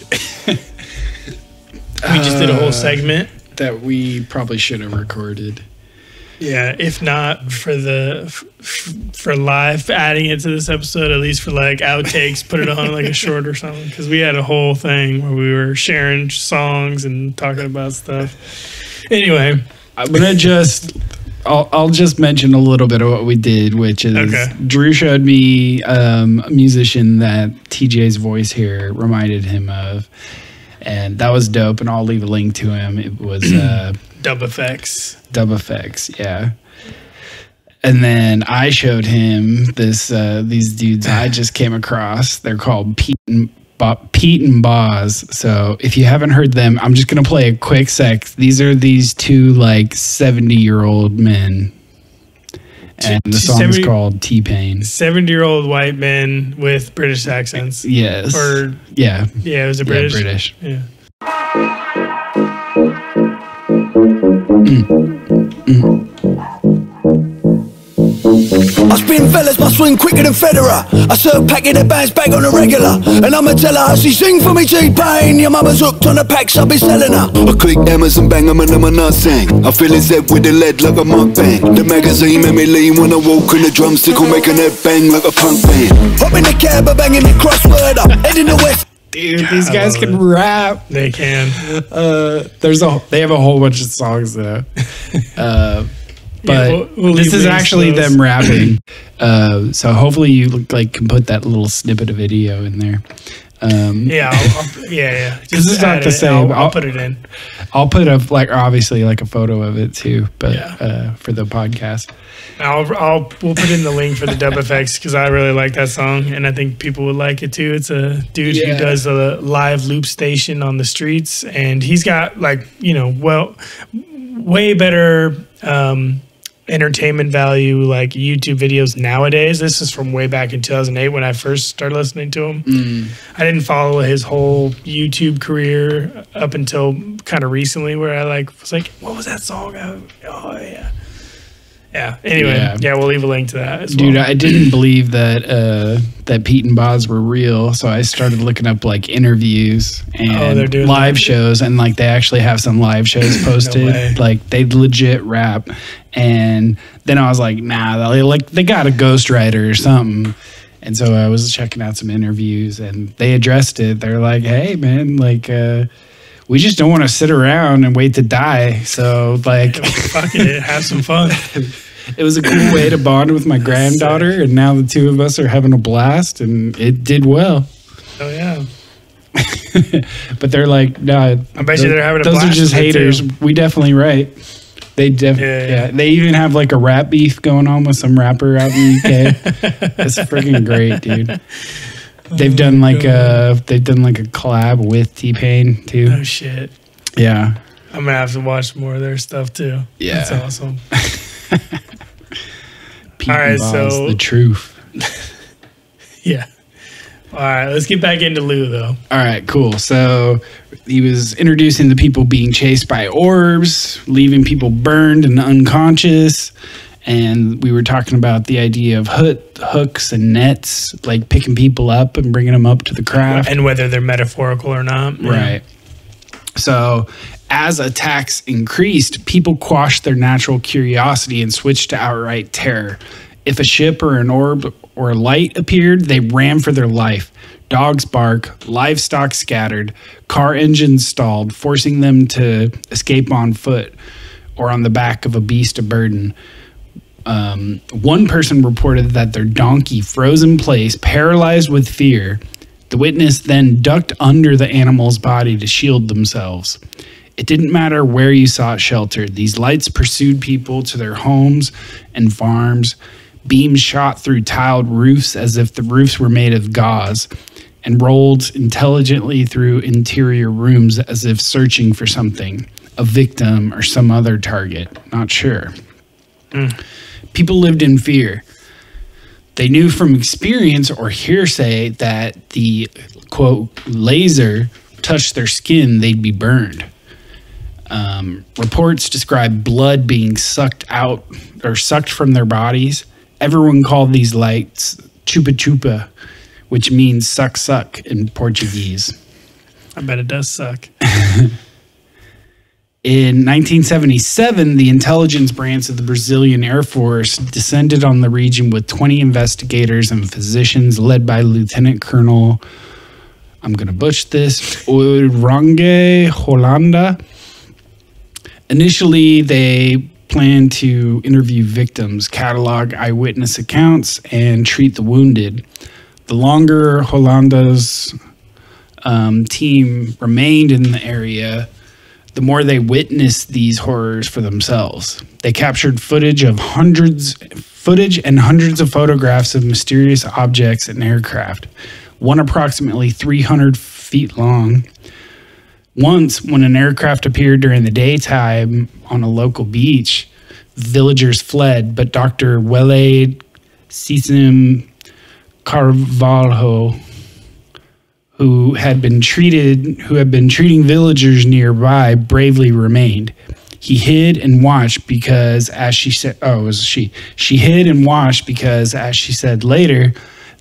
We just did a whole segment that we probably should have recorded. Yeah, if not for the for live adding it to this episode, at least for like outtakes, put it on like a short or something, because we had a whole thing where we were sharing songs and talking about stuff. Anyway, I'm gonna I'll just mention a little bit of what we did, which is Drew showed me a musician that TJ's voice here reminded him of, and that was dope, and I'll leave a link to him. It was Dub Effects. Dub Effects, yeah. And then I showed him these dudes I just came across. They're called Pete and Boz. So if you haven't heard them, I'm just gonna play a quick sec. These are these two like 70-year-old men, and the song is called T-Pain. 70-year-old white men with British accents. Yes. Or yeah, it was a British. Yeah, British. Yeah. I spin fellas, my swing quicker than Federer. I serve packing the bands back on a regular, and I'ma tell her how she sing for me T-Pain. Your mama's hooked on the packs, I'll be selling her. I click hammers and bang 'em and I'm a nut-sang. I feel it set with the lead like a mukbang. The magazine made me lean when I walk, and the drumstick will make a head bang like a punk band. Hop in the cab, I banging the crossword up, heading the west. Dude, these guys can rap. They can. They have a whole bunch of songs though. But we'll this is actually them rapping. So hopefully you can put that little snippet of video in there. Yeah, yeah. Because it's not the same. I'll put it in. I'll put a obviously a photo of it too, but for the podcast. We'll put in the link for the dub effects because I really like that song and I think people would like it too. It's a dude who does a live loop station on the streets and he's got way better entertainment value like YouTube videos nowadays. This is from way back in 2008 when I first started listening to him. I didn't follow his whole YouTube career up until kind of recently where I was like, what was that song? Oh yeah. Yeah. Anyway, we'll leave a link to that as well. Dude, I didn't believe that Pete and Boz were real, so I started looking up interviews and live shows, and they actually have some live shows posted. No they legit rap, and then I was like, nah, they got a ghostwriter or something. And so I was checking out some interviews, and they addressed it. They're like, hey man, we just don't want to sit around and wait to die. So fuck it, have some fun. It was a cool way to bond with my granddaughter, and now the two of us are having a blast, and it did well. Oh yeah. But they're like, no, I bet you they're having a blast. Those are just haters. We definitely right. They They even have a rap beef going on with some rapper out in the UK. It's freaking great, dude. They've done a collab with T-Pain too. Oh shit. Yeah. I'm gonna have to watch more of their stuff too. Yeah. That's awesome. All right, so the truth. Yeah. All right, let's get back into Lue though. All right, cool. So he was introducing the people being chased by orbs, leaving people burned and unconscious. And we were talking about the idea of hooks and nets, picking people up and bringing them up to the craft. And whether they're metaphorical or not. Right. So as attacks increased, people quashed their natural curiosity and switched to outright terror. If a ship or an orb or a light appeared, they ran for their life. Dogs bark, livestock scattered, car engines stalled, forcing them to escape on foot or on the back of a beast of burden. One person reported that their donkey froze in place, paralyzed with fear. The witness then ducked under the animal's body to shield themselves. It didn't matter where you sought shelter. These lights pursued people to their homes and farms. Beams shot through tiled roofs as if the roofs were made of gauze and rolled intelligently through interior rooms as if searching for something, a victim or some other target. Not sure. People lived in fear. They knew from experience or hearsay that the, quote, laser touched their skin, they'd be burned. Reports describe blood being sucked out or sucked from their bodies. Everyone called these lights chupa chupa, which means suck suck in Portuguese. I bet it does suck. In 1977, the intelligence branch of the Brazilian Air Force descended on the region with 20 investigators and physicians led by Lieutenant Colonel, I'm going to butcher this, Urange Holanda. Initially, they planned to interview victims, catalog eyewitness accounts, and treat the wounded. The longer Holanda's team remained in the area, the more they witnessed these horrors for themselves. They captured footage and hundreds of photographs of mysterious objects and aircraft, one approximately 300 feet long. Once, when an aircraft appeared during the daytime on a local beach, villagers fled, but Dr. Wele Sisim Carvalho, who had been treating villagers nearby, bravely remained. He hid and watched because, as she said, she hid and watched because, as she said later,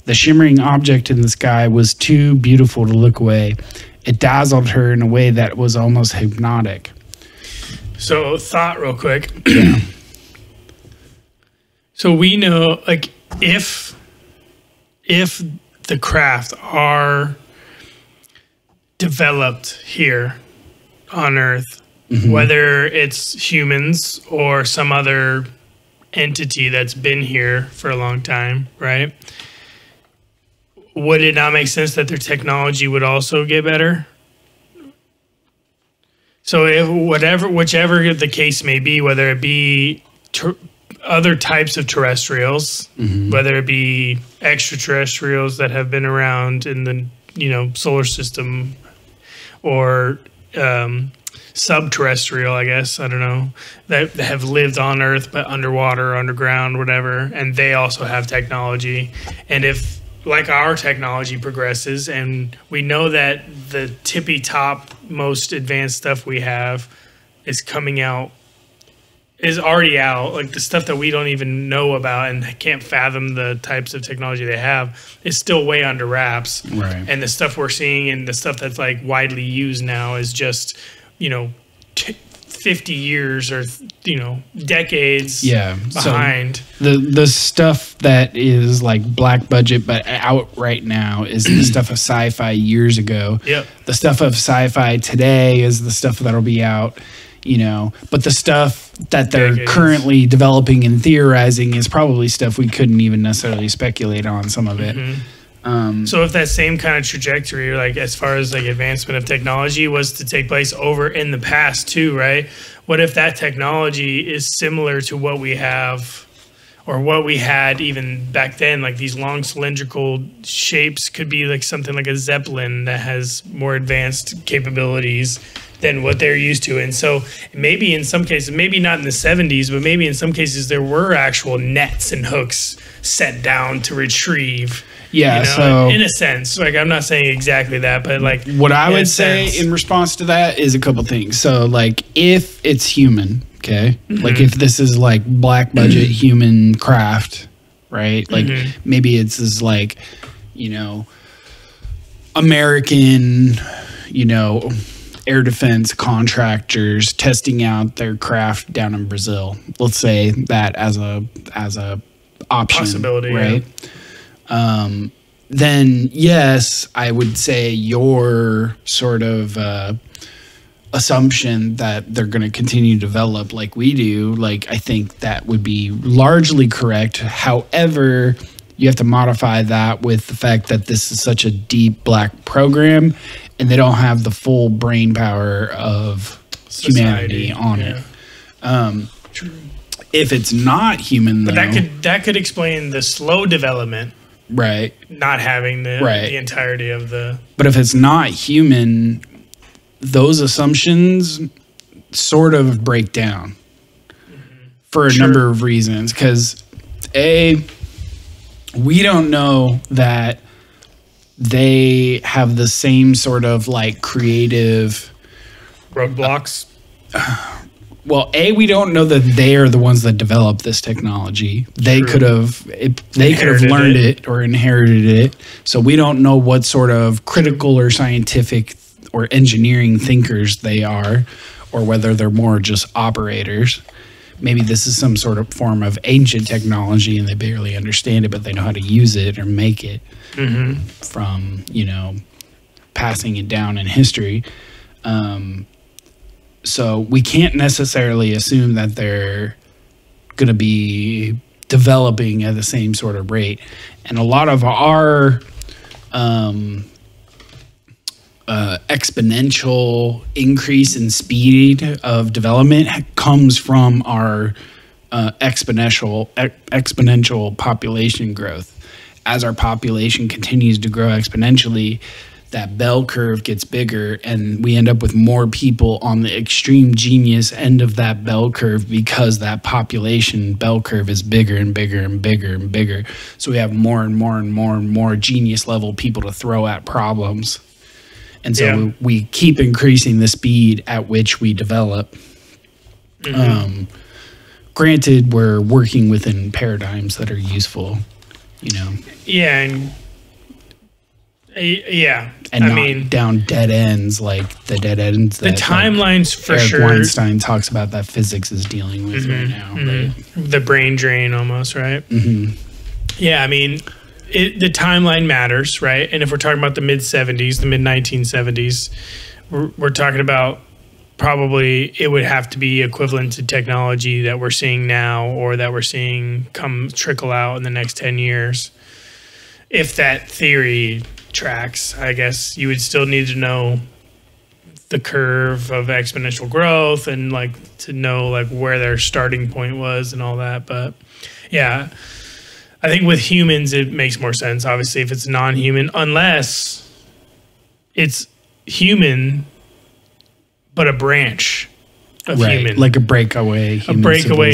the shimmering object in the sky was too beautiful to look away. It dazzled her in a way that was almost hypnotic. So, thought real quick. So we know, if the craft are developed here on Earth, whether it's humans or some other entity that's been here for a long time, right? would it not make sense that their technology would also get better? So if whichever the case may be, whether it be other types of terrestrials, whether it be extraterrestrials that have been around in the solar system, or subterrestrial, I guess, I don't know, that have lived on Earth but underwater, underground, whatever, and they also have technology. And if, like, our technology progresses and we know that the tippy top most advanced stuff we have is coming out, is already out, like the stuff that we don't even know about and can't fathom the types of technology they have, is still way under wraps. Right. And the stuff we're seeing and the stuff that's like widely used now is just 50 years or decades behind. So the stuff that is like black budget but out right now is the stuff of sci-fi years ago. Yep. The stuff of sci-fi today is the stuff that'll be out, but the stuff that they're currently developing and theorizing is probably stuff we couldn't even necessarily speculate on, some of it. So if that same kind of trajectory, like as far as like advancement of technology, was to take place over in the past too, right? What if that technology is similar to what we have or what we had even back then? Like these long cylindrical shapes could be like something like a Zeppelin that has more advanced capabilities than what they're used to. And so maybe in some cases, maybe not in the 70s, but maybe in some cases there were actual nets and hooks set down to retrieve. Yeah, so in a sense, like I'm not saying exactly that, but like what I would say in response to that is a couple things. So like if it's human, okay, like if this is like black budget human craft, right? Like maybe it's as like, American, air defense contractors testing out their craft down in Brazil. Let's say that as a option, possibility, right? Then yes, I would say your sort of assumption that they're going to continue to develop like we do, like I think that would be largely correct. However, you have to modify that with the fact that this is such a deep black program and they don't have the full brain power of humanity on it. True. If it's not human, though, but that could explain the slow development. Right. Not having the entirety of the... But if it's not human, those assumptions sort of break down for a number of reasons. Because, A, we don't know that they have the same sort of like creative... roadblocks? Well, A, we don't know that they are the ones that developed this technology. They could have learned it or inherited it. So we don't know what sort of critical or scientific or engineering thinkers they are, or whether they're more just operators. Maybe this is some sort of form of ancient technology and they barely understand it, but they know how to use it or make it from, passing it down in history. So we can't necessarily assume that they're going to be developing at the same sort of rate. And a lot of our exponential increase in speed of development comes from our exponential population growth. As our population continues to grow exponentially, that bell curve gets bigger and we end up with more people on the extreme genius end of that bell curve because that population bell curve is bigger and bigger and bigger and bigger. So we have more and more and more and more genius level people to throw at problems. And so we keep increasing the speed at which we develop. Granted, we're working within paradigms that are useful, Yeah, and not down dead ends like the dead ends that the timelines for Eric sure Weinstein talks about that physics is dealing with right now. Right? The brain drain almost, right? Yeah, the timeline matters, right? And if we're talking about the mid-70s, the mid-1970s, we're talking about probably it would have to be equivalent to technology that we're seeing now or that we're seeing trickle out in the next 10 years. if that theory tracks, I guess you would still need to know the curve of exponential growth and like to know like where their starting point was and all that. But yeah, I think with humans it makes more sense, obviously, if it's non-human, unless it's human but a branch of human, like a breakaway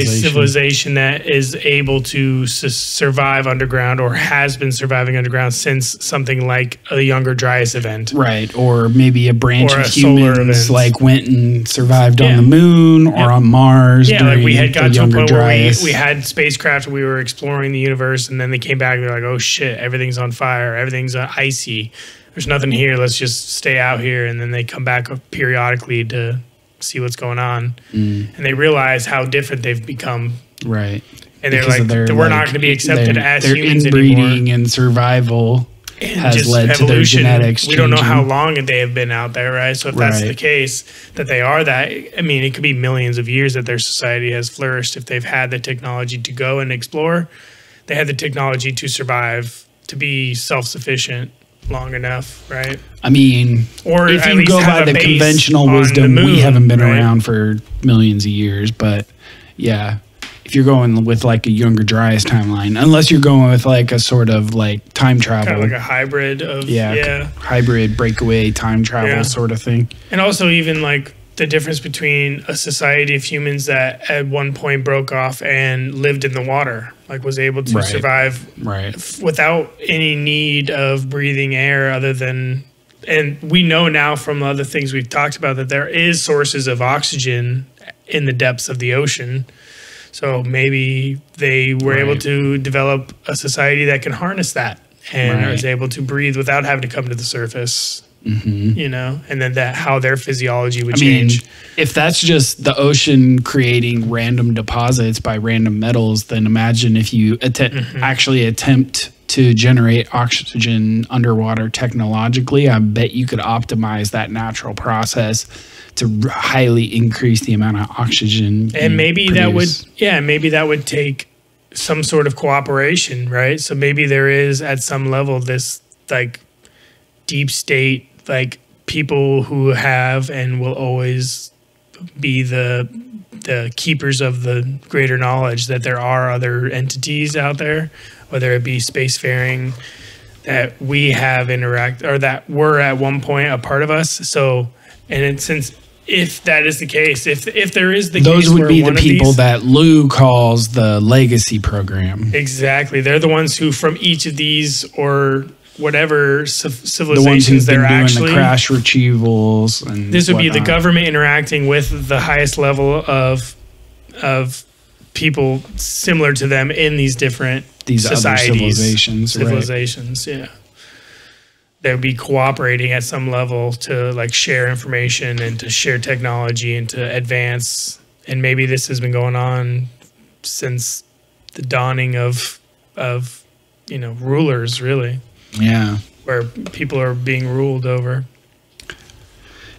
civilization that is able to survive underground or has been surviving underground since something like a Younger Dryas event, right? Or maybe a branch or of a solar humans event. like went and survived on the moon or on Mars. Yeah, like we had got to a point where we had spacecraft, we were exploring the universe, and then they came back and they're like, oh shit, everything's on fire, everything's icy, there's nothing here, let's just stay out here. And then they come back periodically to see what's going on, and they realize how different they've become, right? And they're like, we're not going to be accepted as humans inbreeding anymore. And survival and has just led evolution, to their genetics we don't know changing. how long they have been out there, right? So if that's the case, that they are that, I mean, it could be millions of years that their society has flourished if they've had the technology to go and explore. They had the technology to survive, to be self-sufficient long enough, right? I mean, or if at you least go have by a the base conventional on wisdom, the moon, we haven't been right? around for millions of years. But yeah, if you're going with like a Younger Dryas timeline, unless you're going with like a sort of like time travel, kind of like a hybrid of hybrid breakaway time travel sort of thing. And also even like the difference between a society of humans that at one point broke off and lived in the water, like was able to survive without any need of breathing air other than, and we know now from other things we've talked about that there is sources of oxygen in the depths of the ocean. So maybe they were able to develop a society that can harness that and is able to breathe without having to come to the surface. You know, and then how their physiology would change. If that's just the ocean creating random deposits by random metals, then imagine if you actually attempt to generate oxygen underwater technologically. I bet you could optimize that natural process to highly increase the amount of oxygen. And maybe that would take some sort of cooperation, right? So maybe there is at some level this like deep state, like people who have and will always be the keepers of the greater knowledge that there are other entities out there, whether it be spacefaring, that we have or that were at one point a part of us. So, and since if that is the case, if there is the those case would where be one the of people these, that Lue calls the legacy program. Exactly, they're the ones who from each of these or whatever civilizations the ones who've they're been doing actually the crash retrievals, and this would be the whatnot. government interacting with the highest level of people similar to them in these different societies, civilizations. Yeah, they would be cooperating at some level to like share information and to share technology and to advance. And maybe this has been going on since the dawning of rulers, really. Yeah. Where people are being ruled over.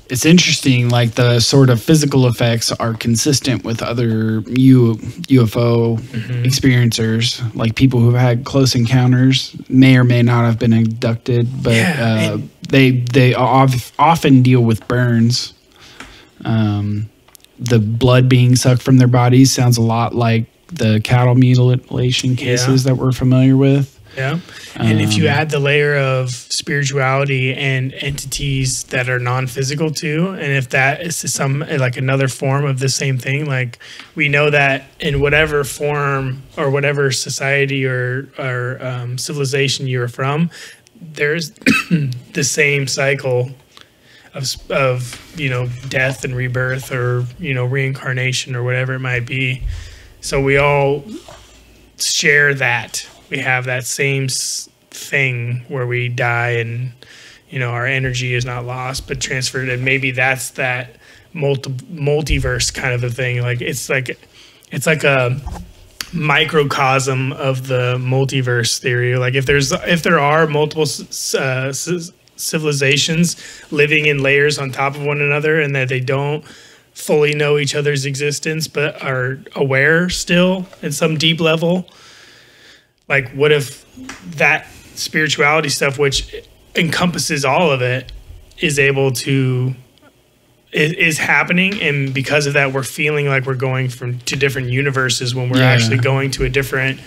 It's interesting, like the sort of physical effects are consistent with other UFO experiencers, like people who've had close encounters, may or may not have been abducted, but they often deal with burns. The blood being sucked from their bodies sounds a lot like the cattle mutilation cases that we're familiar with. Yeah. And if you add the layer of spirituality and entities that are non-physical too, and if that is some like another form of the same thing, like we know that in whatever form or whatever society or civilization you're from, there's the same cycle of death and rebirth or reincarnation or whatever it might be. So we all share that. We have that same thing where we die and, our energy is not lost, but transferred. And maybe that's that multiverse kind of a thing. Like, it's like a microcosm of the multiverse theory. Like if there are multiple civilizations living in layers on top of one another and that they don't fully know each other's existence, but are aware still at some deep level, like what if that spirituality stuff, which encompasses all of it, is able to is happening, and because of that, we're feeling like we're going to different universes when we're actually going to a different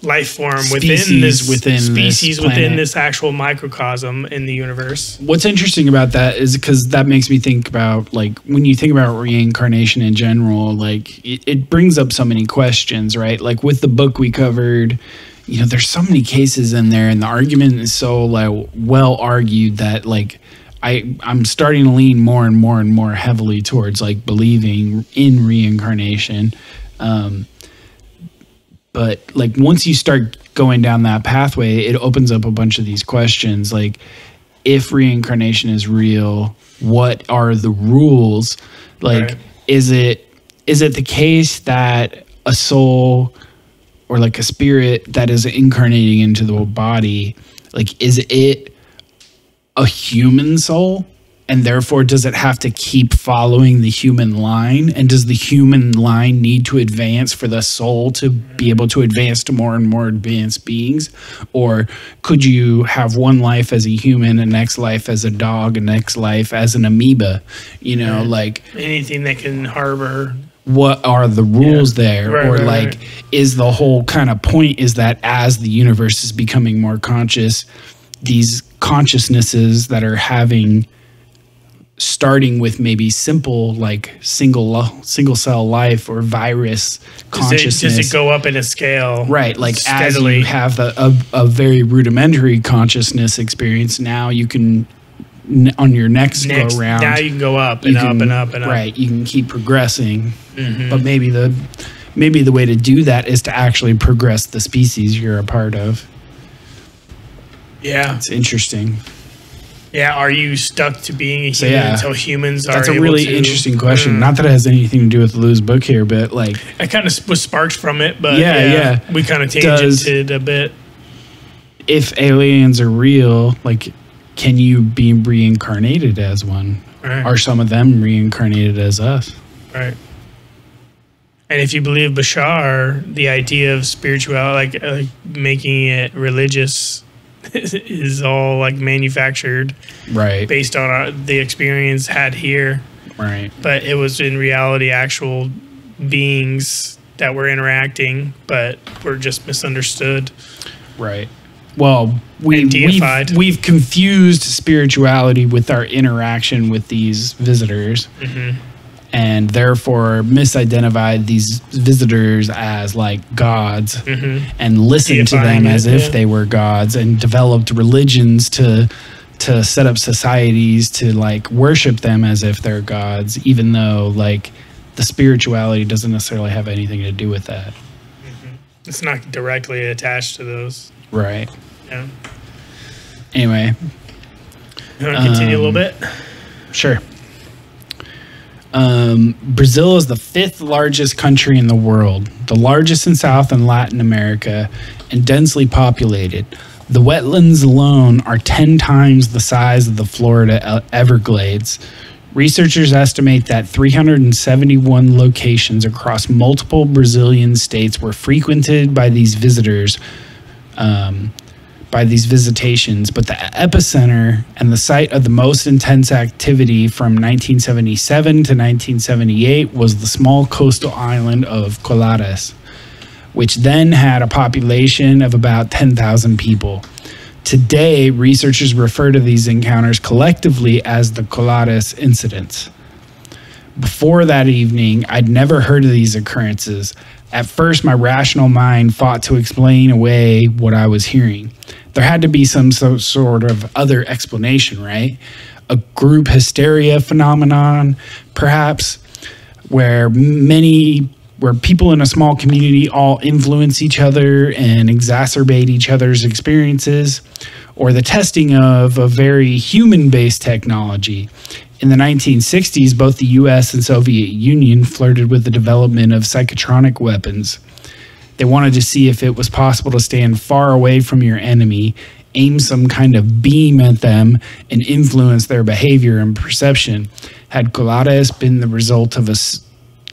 life form within this actual microcosm in the universe. What's interesting about that is because that makes me think about, like, when you think about reincarnation in general, like it brings up so many questions, right? Like with the book we covered, you know, there's so many cases in there, and the argument is so like well argued that like I'm starting to lean more and more and more heavily towards like believing in reincarnation. But like once you start going down that pathway, it opens up a bunch of these questions. Like, if reincarnation is real, what are the rules? Like, is it the case that a soul or like a spirit that is incarnating into the body, like, is it a human soul, and therefore does it have to keep following the human line? And does the human line need to advance for the soul to be able to advance to more and more advanced beings? Or could you have one life as a human, a next life as a dog, a next life as an amoeba? You know, like anything that can harbor. What are the rules there? Is the whole kind of point is that as the universe is becoming more conscious, these consciousnesses that are starting with maybe simple like single cell life or virus consciousness, does it go up in a scale, right? Like steadily? As you have a very rudimentary consciousness experience, now you can on your next go round, now you can go up and up and up and up, right? You can keep progressing. But maybe the way to do that is to actually progress the species you're a part of. Yeah, it's interesting. Yeah, are you stuck to being a human until humans are able to? That's a really interesting question. Not that it has anything to do with Lue's book here, but like... I kind of was sparked from it, but we kind of tangented a bit. If aliens are real, like, can you be reincarnated as one? Right. Are some of them reincarnated as us? Right. And if you believe Bashar, the idea of spirituality, like making it religious... is all like manufactured, right, based on the experience had here, right? But it was in reality actual beings that were interacting, but were just misunderstood, right? Well, we've confused spirituality with our interaction with these visitors, and therefore misidentified these visitors as like gods, and listened to them as if they were gods, and developed religions to set up societies to like worship them as if they're gods, even though like the spirituality doesn't necessarily have anything to do with that. It's not directly attached to those. Right. Yeah. Anyway. You want to continue a little bit? Sure. Brazil is the 5th largest country in the world, the largest in South and Latin America, and densely populated. The wetlands alone are 10 times the size of the Florida Everglades. Researchers estimate that 371 locations across multiple Brazilian states were frequented by these visitors, by these visitations, but the epicenter and the site of the most intense activity from 1977 to 1978 was the small coastal island of Colares, which then had a population of about 10,000 people. Today, researchers refer to these encounters collectively as the Colares incidents. Before that evening, I'd never heard of these occurrences. At first, my rational mind fought to explain away what I was hearing. There had to be some sort of other explanation, right? A group hysteria phenomenon, perhaps, where people in a small community all influence each other and exacerbate each other's experiences, or the testing of a very human-based technology. In the 1960s, both the US and Soviet Union flirted with the development of psychotronic weapons. They wanted to see if it was possible to stand far away from your enemy, aim some kind of beam at them, and influence their behavior and perception. Had Colares been the result of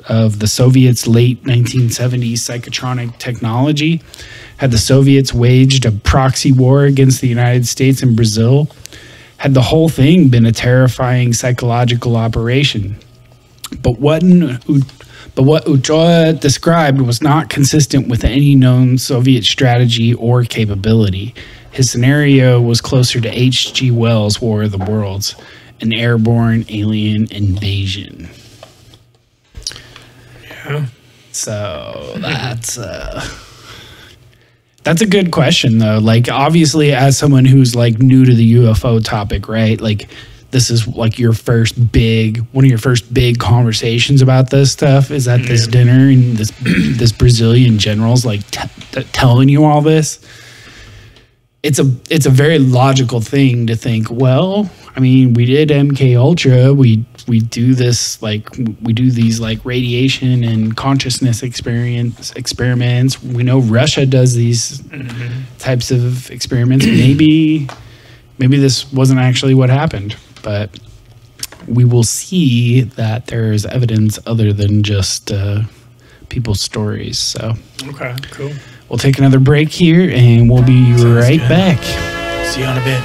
of the Soviets' late 1970s psychotronic technology. Had the Soviets waged a proxy war against the United States and Brazil? Had the whole thing been a terrifying psychological operation? But what Uchoa described was not consistent with any known Soviet strategy or capability. His scenario was closer to H.G. Wells' War of the Worlds, an airborne alien invasion. Yeah. So that's a good question, though. Like, obviously, as someone who's like new to the UFO topic, right? Like, this is like one of your first big conversations about this stuff is at this dinner, and this Brazilian general's like telling you all this. It's a very logical thing to think, well, I mean, we did MK Ultra, we do this, like, we do these like radiation and consciousness experiments. We know Russia does these types of experiments. Maybe this wasn't actually what happened, but we will see that there's evidence other than just people's stories. So Okay, cool. we'll take another break here, and we'll be right back. See you in a bit.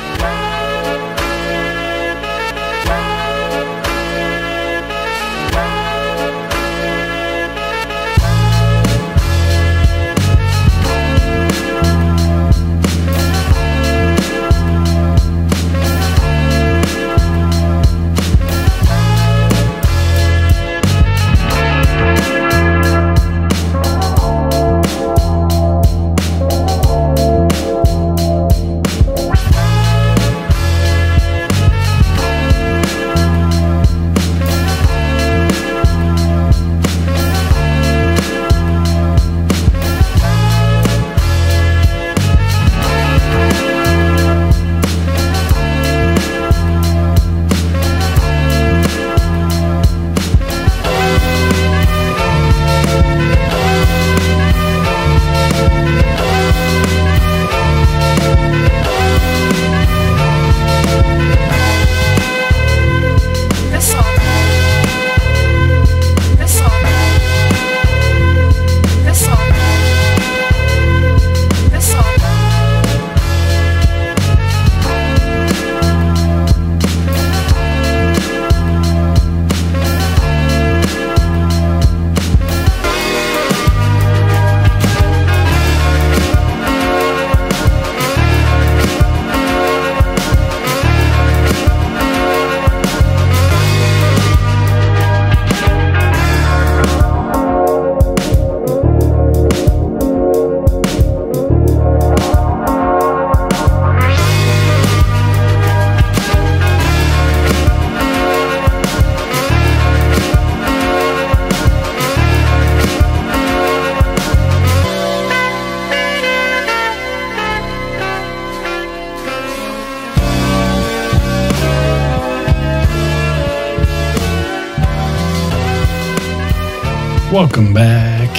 Welcome back.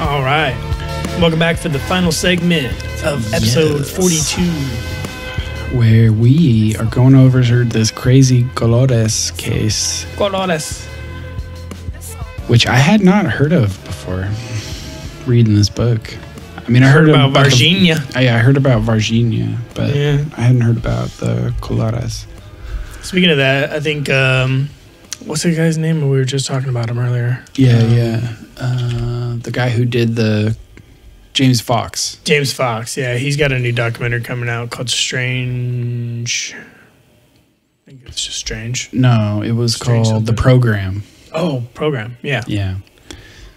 All right. Welcome back for the final segment of episode 42. Where we are going over this crazy Colares case. Colares. Which I had not heard of before reading this book. I mean, I heard about Virginia. I heard about Virginia, but Yeah. I hadn't heard about the Colares. Speaking of that, I think, what's the guy's name? We were just talking about him earlier. Yeah. The guy who did the James Fox. James Fox, yeah. He's got a new documentary coming out called Strange. I think it's just Strange. No, it was Strange called The something. Program. Oh, Program, yeah. Yeah.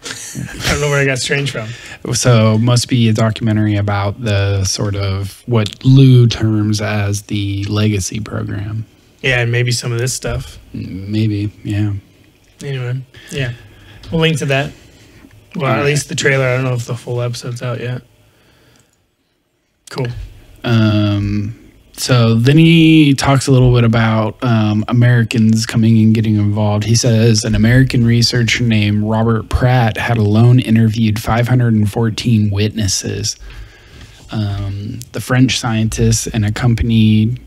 I don't know where I got Strange from. So must be a documentary about the sort of what Lue terms as the legacy program. Yeah, and maybe some of this stuff. Maybe, yeah. Anyway, yeah. We'll link to that. Well, at least the trailer. I don't know if the full episode's out yet. Cool. So then he talks a little bit about Americans coming and getting involved. He says an American researcher named Robert Pratt had alone interviewed 514 witnesses. The French scientists and accompanied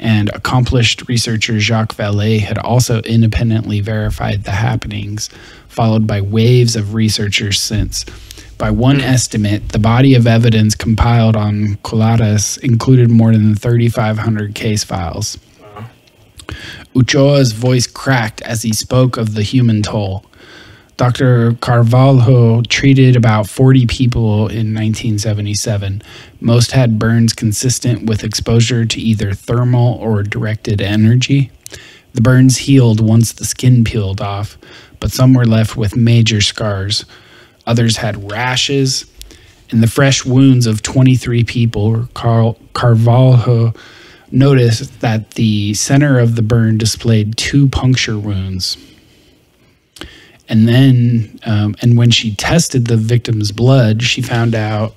and accomplished researcher Jacques Vallée had also independently verified the happenings, followed by waves of researchers since. By one estimate, the body of evidence compiled on Colares included more than 3,500 case files. Wow. Ochoa's voice cracked as he spoke of the human toll. Dr. Carvalho treated about 40 people in 1977. Most had burns consistent with exposure to either thermal or directed energy. The burns healed once the skin peeled off, but some were left with major scars. Others had rashes. In the fresh wounds of 23 people, Carvalho noticed that the center of the burn displayed 2 puncture wounds. And then, and when she tested the victim's blood, she found that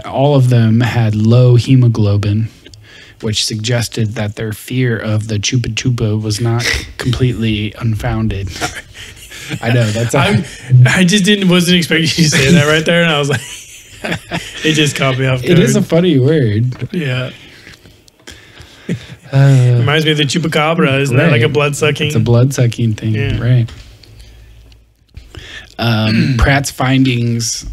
all of them had low hemoglobin, which suggested that their fear of the chupa chupa was not completely unfounded. I know that's. I just wasn't expecting you to say that right there, and I was like, it just caught me off guard. It is a funny word. Yeah. Reminds me of the chupacabra. Isn't that like a blood-sucking? It's a blood-sucking thing, yeah. Right. Pratt's findings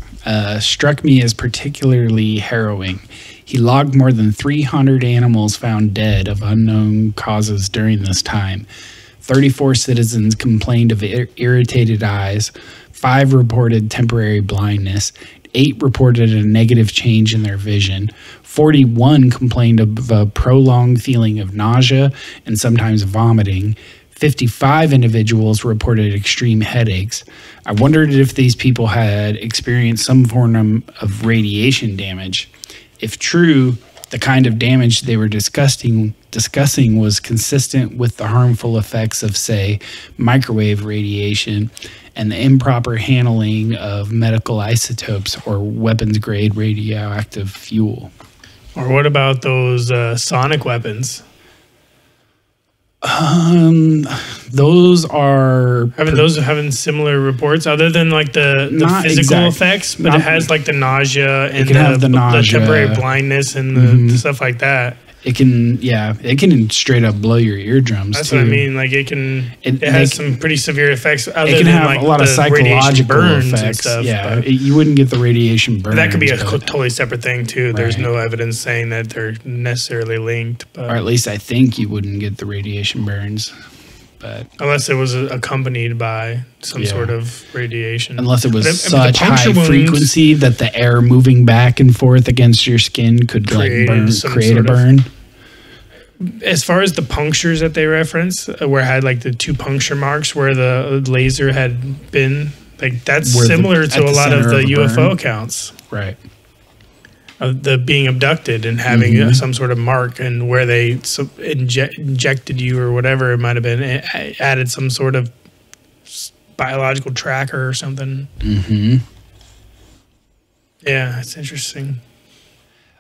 struck me as particularly harrowing. He logged more than 300 animals found dead of unknown causes during this time. 34 citizens complained of irritated eyes. 5 reported temporary blindness. 8 reported a negative change in their vision. 41 complained of a prolonged feeling of nausea and sometimes vomiting. 55 individuals reported extreme headaches. I wondered if these people had experienced some form of radiation damage. If true, the kind of damage they were discussing was consistent with the harmful effects of, say, microwave radiation and the improper handling of medical isotopes or weapons-grade radioactive fuel. Or what about those sonic weapons? Those are having similar reports other than like the physical effects, but it has like the nausea and the temporary blindness and the stuff like that. It can straight up blow your eardrums. That's too. what I mean. Like it has some pretty severe effects. Other it can than have like a lot of psychological burns effects. And stuff, yeah, you wouldn't get the radiation burns. That could be a totally separate thing too. Right. There's no evidence saying that they're necessarily linked. But, or at least I think you wouldn't get the radiation burns. But unless it was accompanied by some sort of radiation. Unless it was such high frequency that the air moving back and forth against your skin could create a burn. As far as the punctures that they reference, where it had like the 2 puncture marks where the laser had been, like that's similar to a lot of the UFO accounts. Right. Of the being abducted and having some sort of mark, and where they injected you or whatever it might have been, added some sort of biological tracker or something. Yeah, it's interesting.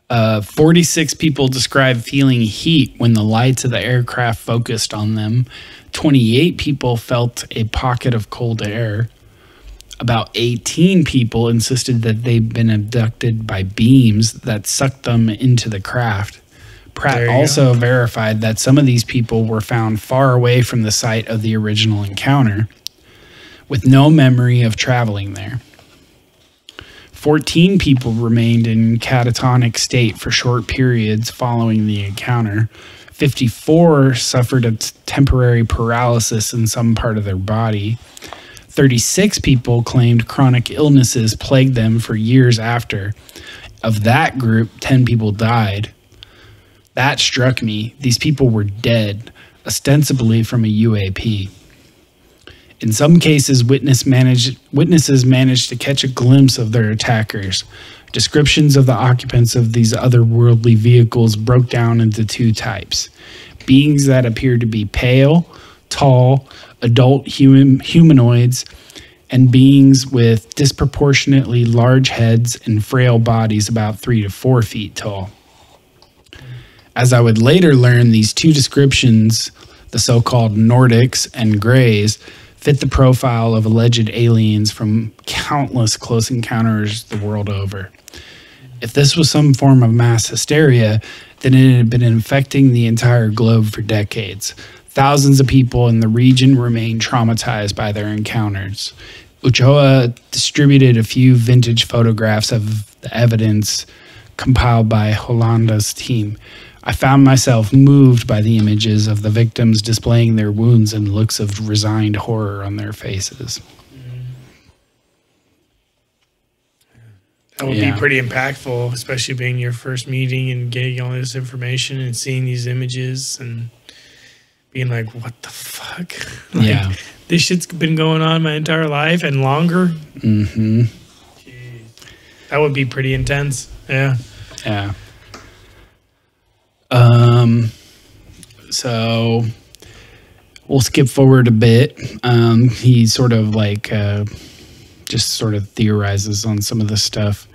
46 people described feeling heat when the lights of the aircraft focused on them. 28 people felt a pocket of cold air. About 18 people insisted that they'd been abducted by beams that sucked them into the craft. Pratt also verified that some of these people were found far away from the site of the original encounter, with no memory of traveling there. 14 people remained in catatonic state for short periods following the encounter. 54 suffered a temporary paralysis in some part of their body. 36 people claimed chronic illnesses plagued them for years after. Of that group, 10 people died. That struck me. These people were dead, ostensibly from a UAP. In some cases, witnesses managed to catch a glimpse of their attackers. Descriptions of the occupants of these otherworldly vehicles broke down into 2 types. Beings that appeared to be pale, tall, adult humanoids, and beings with disproportionately large heads and frail bodies about 3 to 4 feet tall. As I would later learn, these 2 descriptions, the so-called Nordics and Greys, fit the profile of alleged aliens from countless close encounters the world over. If this was some form of mass hysteria, that it had been infecting the entire globe for decades. Thousands of people in the region remained traumatized by their encounters. Ochoa distributed a few vintage photographs of the evidence compiled by Holanda's team. I found myself moved by the images of the victims displaying their wounds and looks of resigned horror on their faces. That would be pretty impactful, especially being your first meeting and getting all this information and seeing these images and being like, what the fuck? Like, this shit's been going on my entire life and longer. Mm-hmm. Jeez. That would be pretty intense. Yeah. Yeah. So we'll skip forward a bit. He sort of like just sort of theorizes on some of the stuff.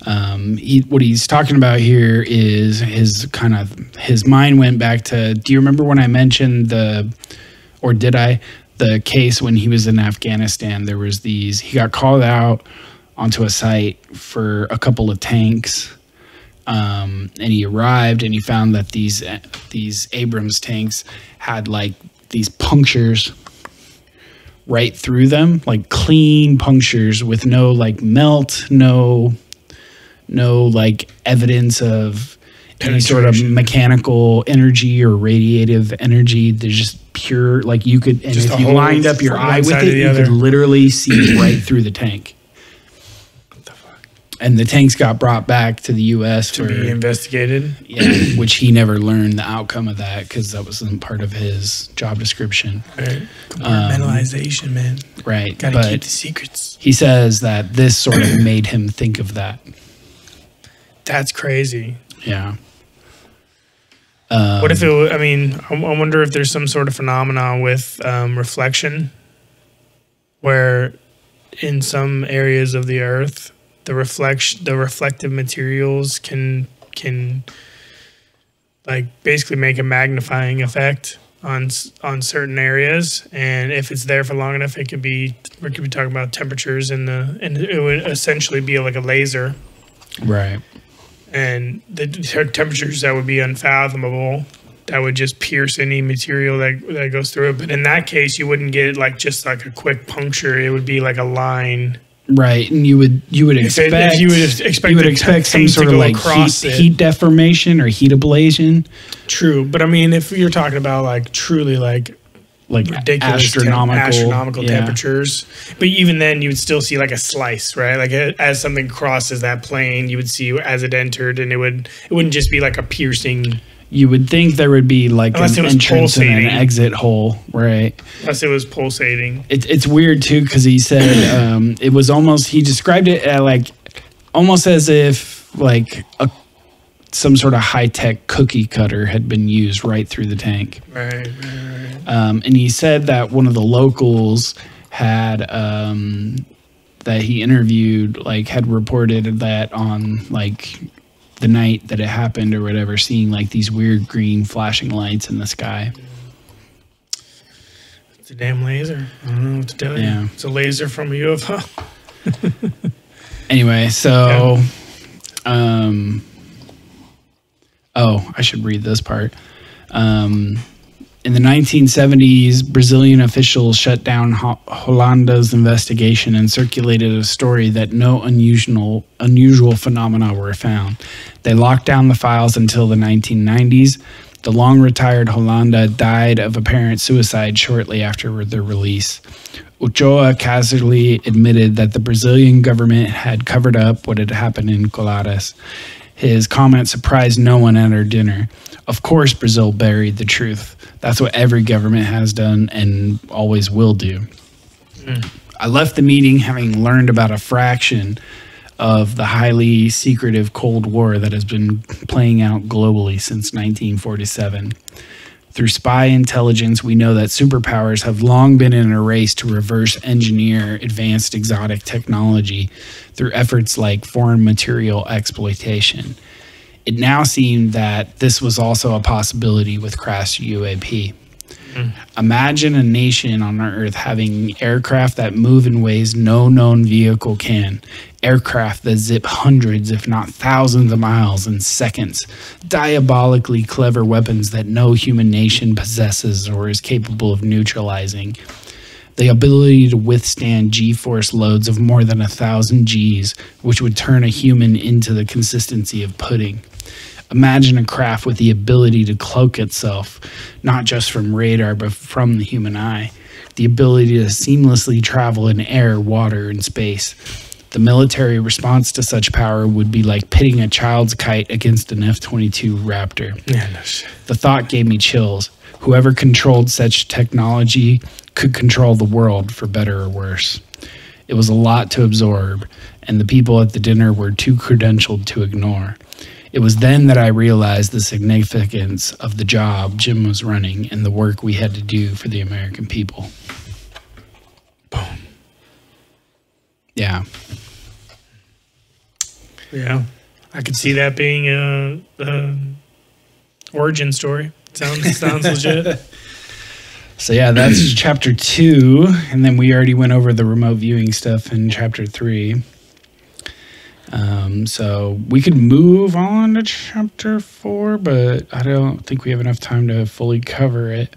What he's talking about here is his mind went back to, do you remember when I mentioned the case when he was in Afghanistan? There was he got called out onto a site for a couple of tanks. And he arrived and he found that these Abrams tanks had like these punctures right through them, like clean punctures with no like melt, no like evidence of any sort of mechanical energy or radiative energy. There's just pure, like you could, and if you lined up your eye with it, you could literally see right through the tank. And the tanks got brought back to the U.S. to be investigated. Yeah, which he never learned the outcome of that because that wasn't part of his job description. Right. Compartmentalization, man. Right. Gotta keep the secrets. He says that this sort of made him think of that. That's crazy. Yeah. What if it? I mean, I wonder if there's some sort of phenomenon with reflection, where in some areas of the Earth, the reflective materials can like basically make a magnifying effect on certain areas, and if it's there for long enough, we could be talking about temperatures and it would essentially be like a laser, right? And the temperatures that would be unfathomable, that would just pierce any material that goes through it. But in that case, you wouldn't get like just like a quick puncture. It would be like a line. Right, and you would expect some sort of like heat deformation or heat ablation. True, but I mean, if you're talking about like truly like ridiculous astronomical temperatures, but even then you would still see like a slice, right? Like as something crosses that plane, you would see as it entered, and it wouldn't just be like a piercing. You would think there would be like an entrance and an exit hole, right? Unless it was pulsating. It's weird too because he said it was almost. He described it like almost as if like some sort of high-tech cookie cutter had been used right through the tank. Right. And he said that one of the locals had that he interviewed like had reported that on like the night that it happened or whatever, seeing like these weird green flashing lights in the sky. It's a damn laser. I don't know what to tell you. It's a laser from a UFO. Anyway, so I should read this part. In the 1970s, Brazilian officials shut down Holanda's investigation and circulated a story that no unusual phenomena were found. They locked down the files until the 1990s. The long-retired Holanda died of apparent suicide shortly after their release. Ochoa casually admitted that the Brazilian government had covered up what had happened in Colares. His comment surprised no one at our dinner. Of course, Brazil buried the truth. That's what every government has done and always will do. I left the meeting having learned about a fraction of the highly secretive Cold War that has been playing out globally since 1947. Through spy intelligence, we know that superpowers have long been in a race to reverse engineer advanced exotic technology through efforts like foreign material exploitation. It now seemed that this was also a possibility with crash UAP. Imagine a nation on Earth having aircraft that move in ways no known vehicle can. Aircraft that zip hundreds, if not thousands of miles in seconds. Diabolically clever weapons that no human nation possesses or is capable of neutralizing. The ability to withstand G-force loads of more than 1,000 Gs, which would turn a human into the consistency of pudding. Imagine a craft with the ability to cloak itself, not just from radar, but from the human eye. The ability to seamlessly travel in air, water, and space. The military response to such power would be like pitting a child's kite against an F-22 Raptor. Yeah, no shit. The thought gave me chills. Whoever controlled such technology could control the world, for better or worse. It was a lot to absorb, and the people at the dinner were too credentialed to ignore. It was then that I realized the significance of the job Jim was running and the work we had to do for the American people. Boom. Yeah. Yeah. I could see that being a origin story. Sounds legit. So yeah, that's chapter 2, and then we already went over the remote viewing stuff in chapter 3. So we could move on to chapter 4, but I don't think we have enough time to fully cover it.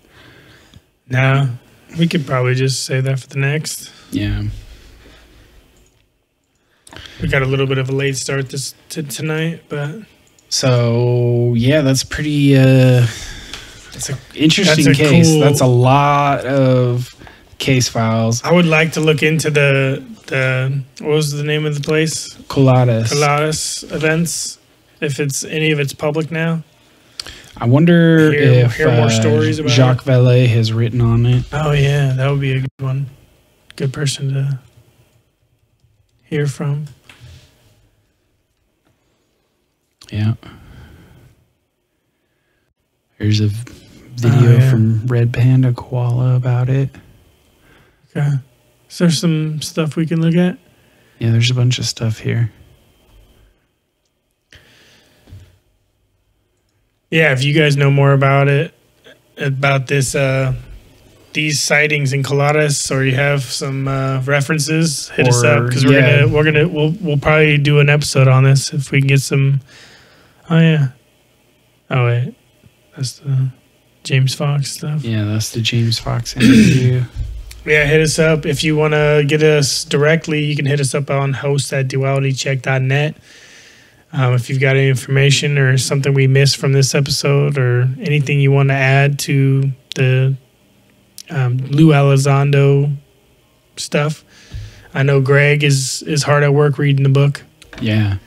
Nah, we could probably just save that for the next. Yeah. We got a little bit of a late start tonight, but... So, yeah, that's pretty... That's an interesting case. Cool, that's a lot of case files. I would like to look into the what was the name of the place? Colares events. If any of it's public now. I wonder if hear more stories about Jacques Vallée has written on it. Oh yeah, that would be a good one. Good person to hear from. Yeah. There's a video from Red Panda Koala about it. Okay. Is there some stuff we can look at? Yeah, there's a bunch of stuff here. Yeah, if you guys know more about this, these sightings in Colares, or you have some references, hit us up, because we'll probably do an episode on this if we can get some. Oh yeah. Oh wait, that's the James Fox stuff. Yeah, that's the James Fox interview. Yeah, hit us up. If you want to get us directly, you can hit us up on host@dualitycheck.net. If you've got any information or something we missed from this episode, or anything you want to add to the Lue Elizondo stuff. I know Greg is hard at work reading the book. Yeah.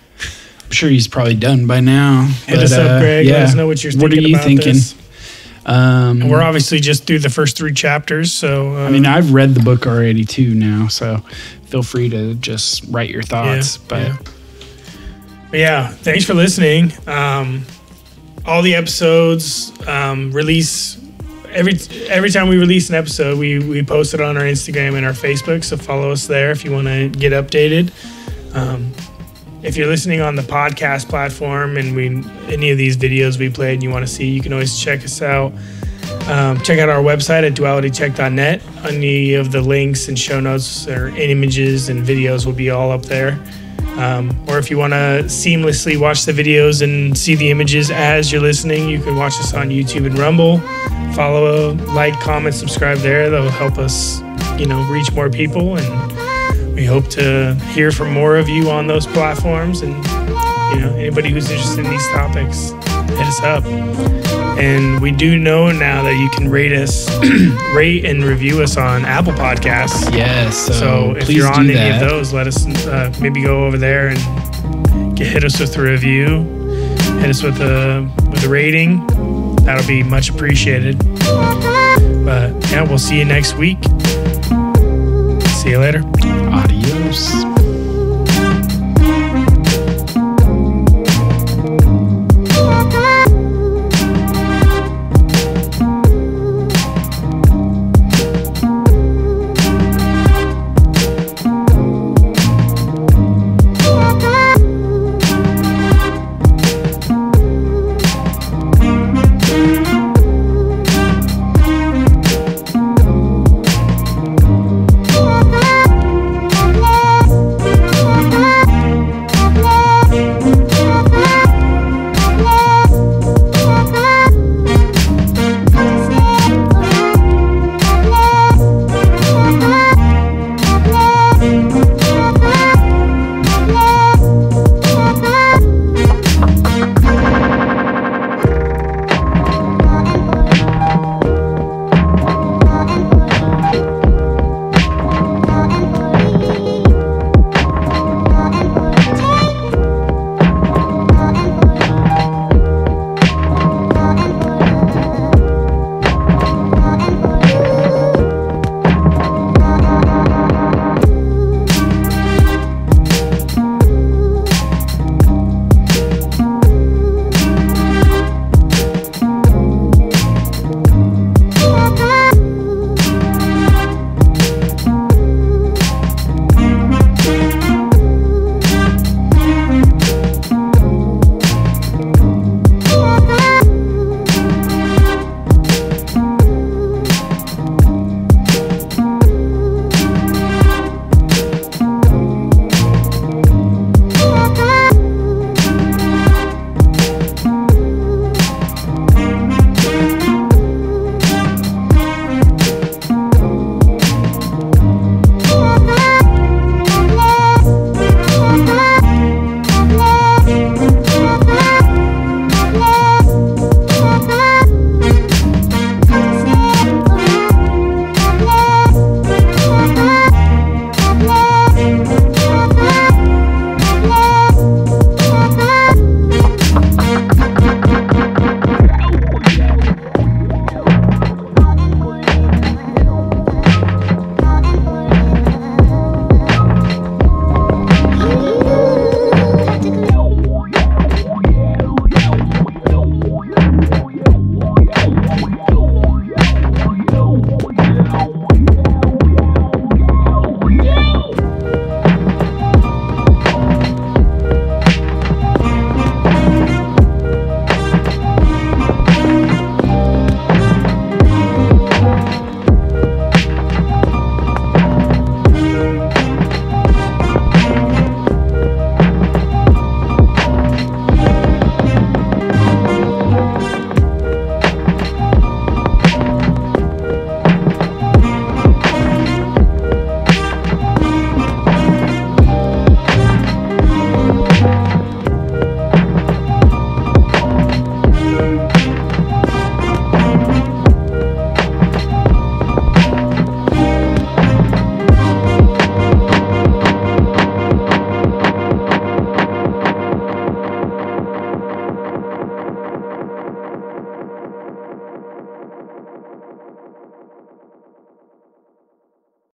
I'm sure he's probably done by now. Hit us up, Greg. Let us know what you're thinking. What are you thinking? This. And we're obviously just through the first 3 chapters, so... I mean, I've read the book already, too, now, so feel free to just write your thoughts. Yeah, thanks for listening. All the episodes release... Every time we release an episode, we post it on our Instagram and our Facebook, so follow us there if you want to get updated. If you're listening on the podcast platform and any of these videos we played and you want to see, you can always check us out. Check out our website at dualitycheck.net. Any of the links and show notes or images and videos will be all up there. Or if you want to seamlessly watch the videos and see the images as you're listening, you can watch us on YouTube and Rumble. Follow, like, comment, subscribe there. That'll help us, reach more people, and we hope to hear from more of you on those platforms. And anybody who's interested in these topics, hit us up. And we do know now that you can rate and review us on Apple Podcasts. Yes. So if you're on any of those, let us maybe go over there and hit us with a review. Hit us with a rating. That'll be much appreciated. But yeah, we'll see you next week. See you later. Adios.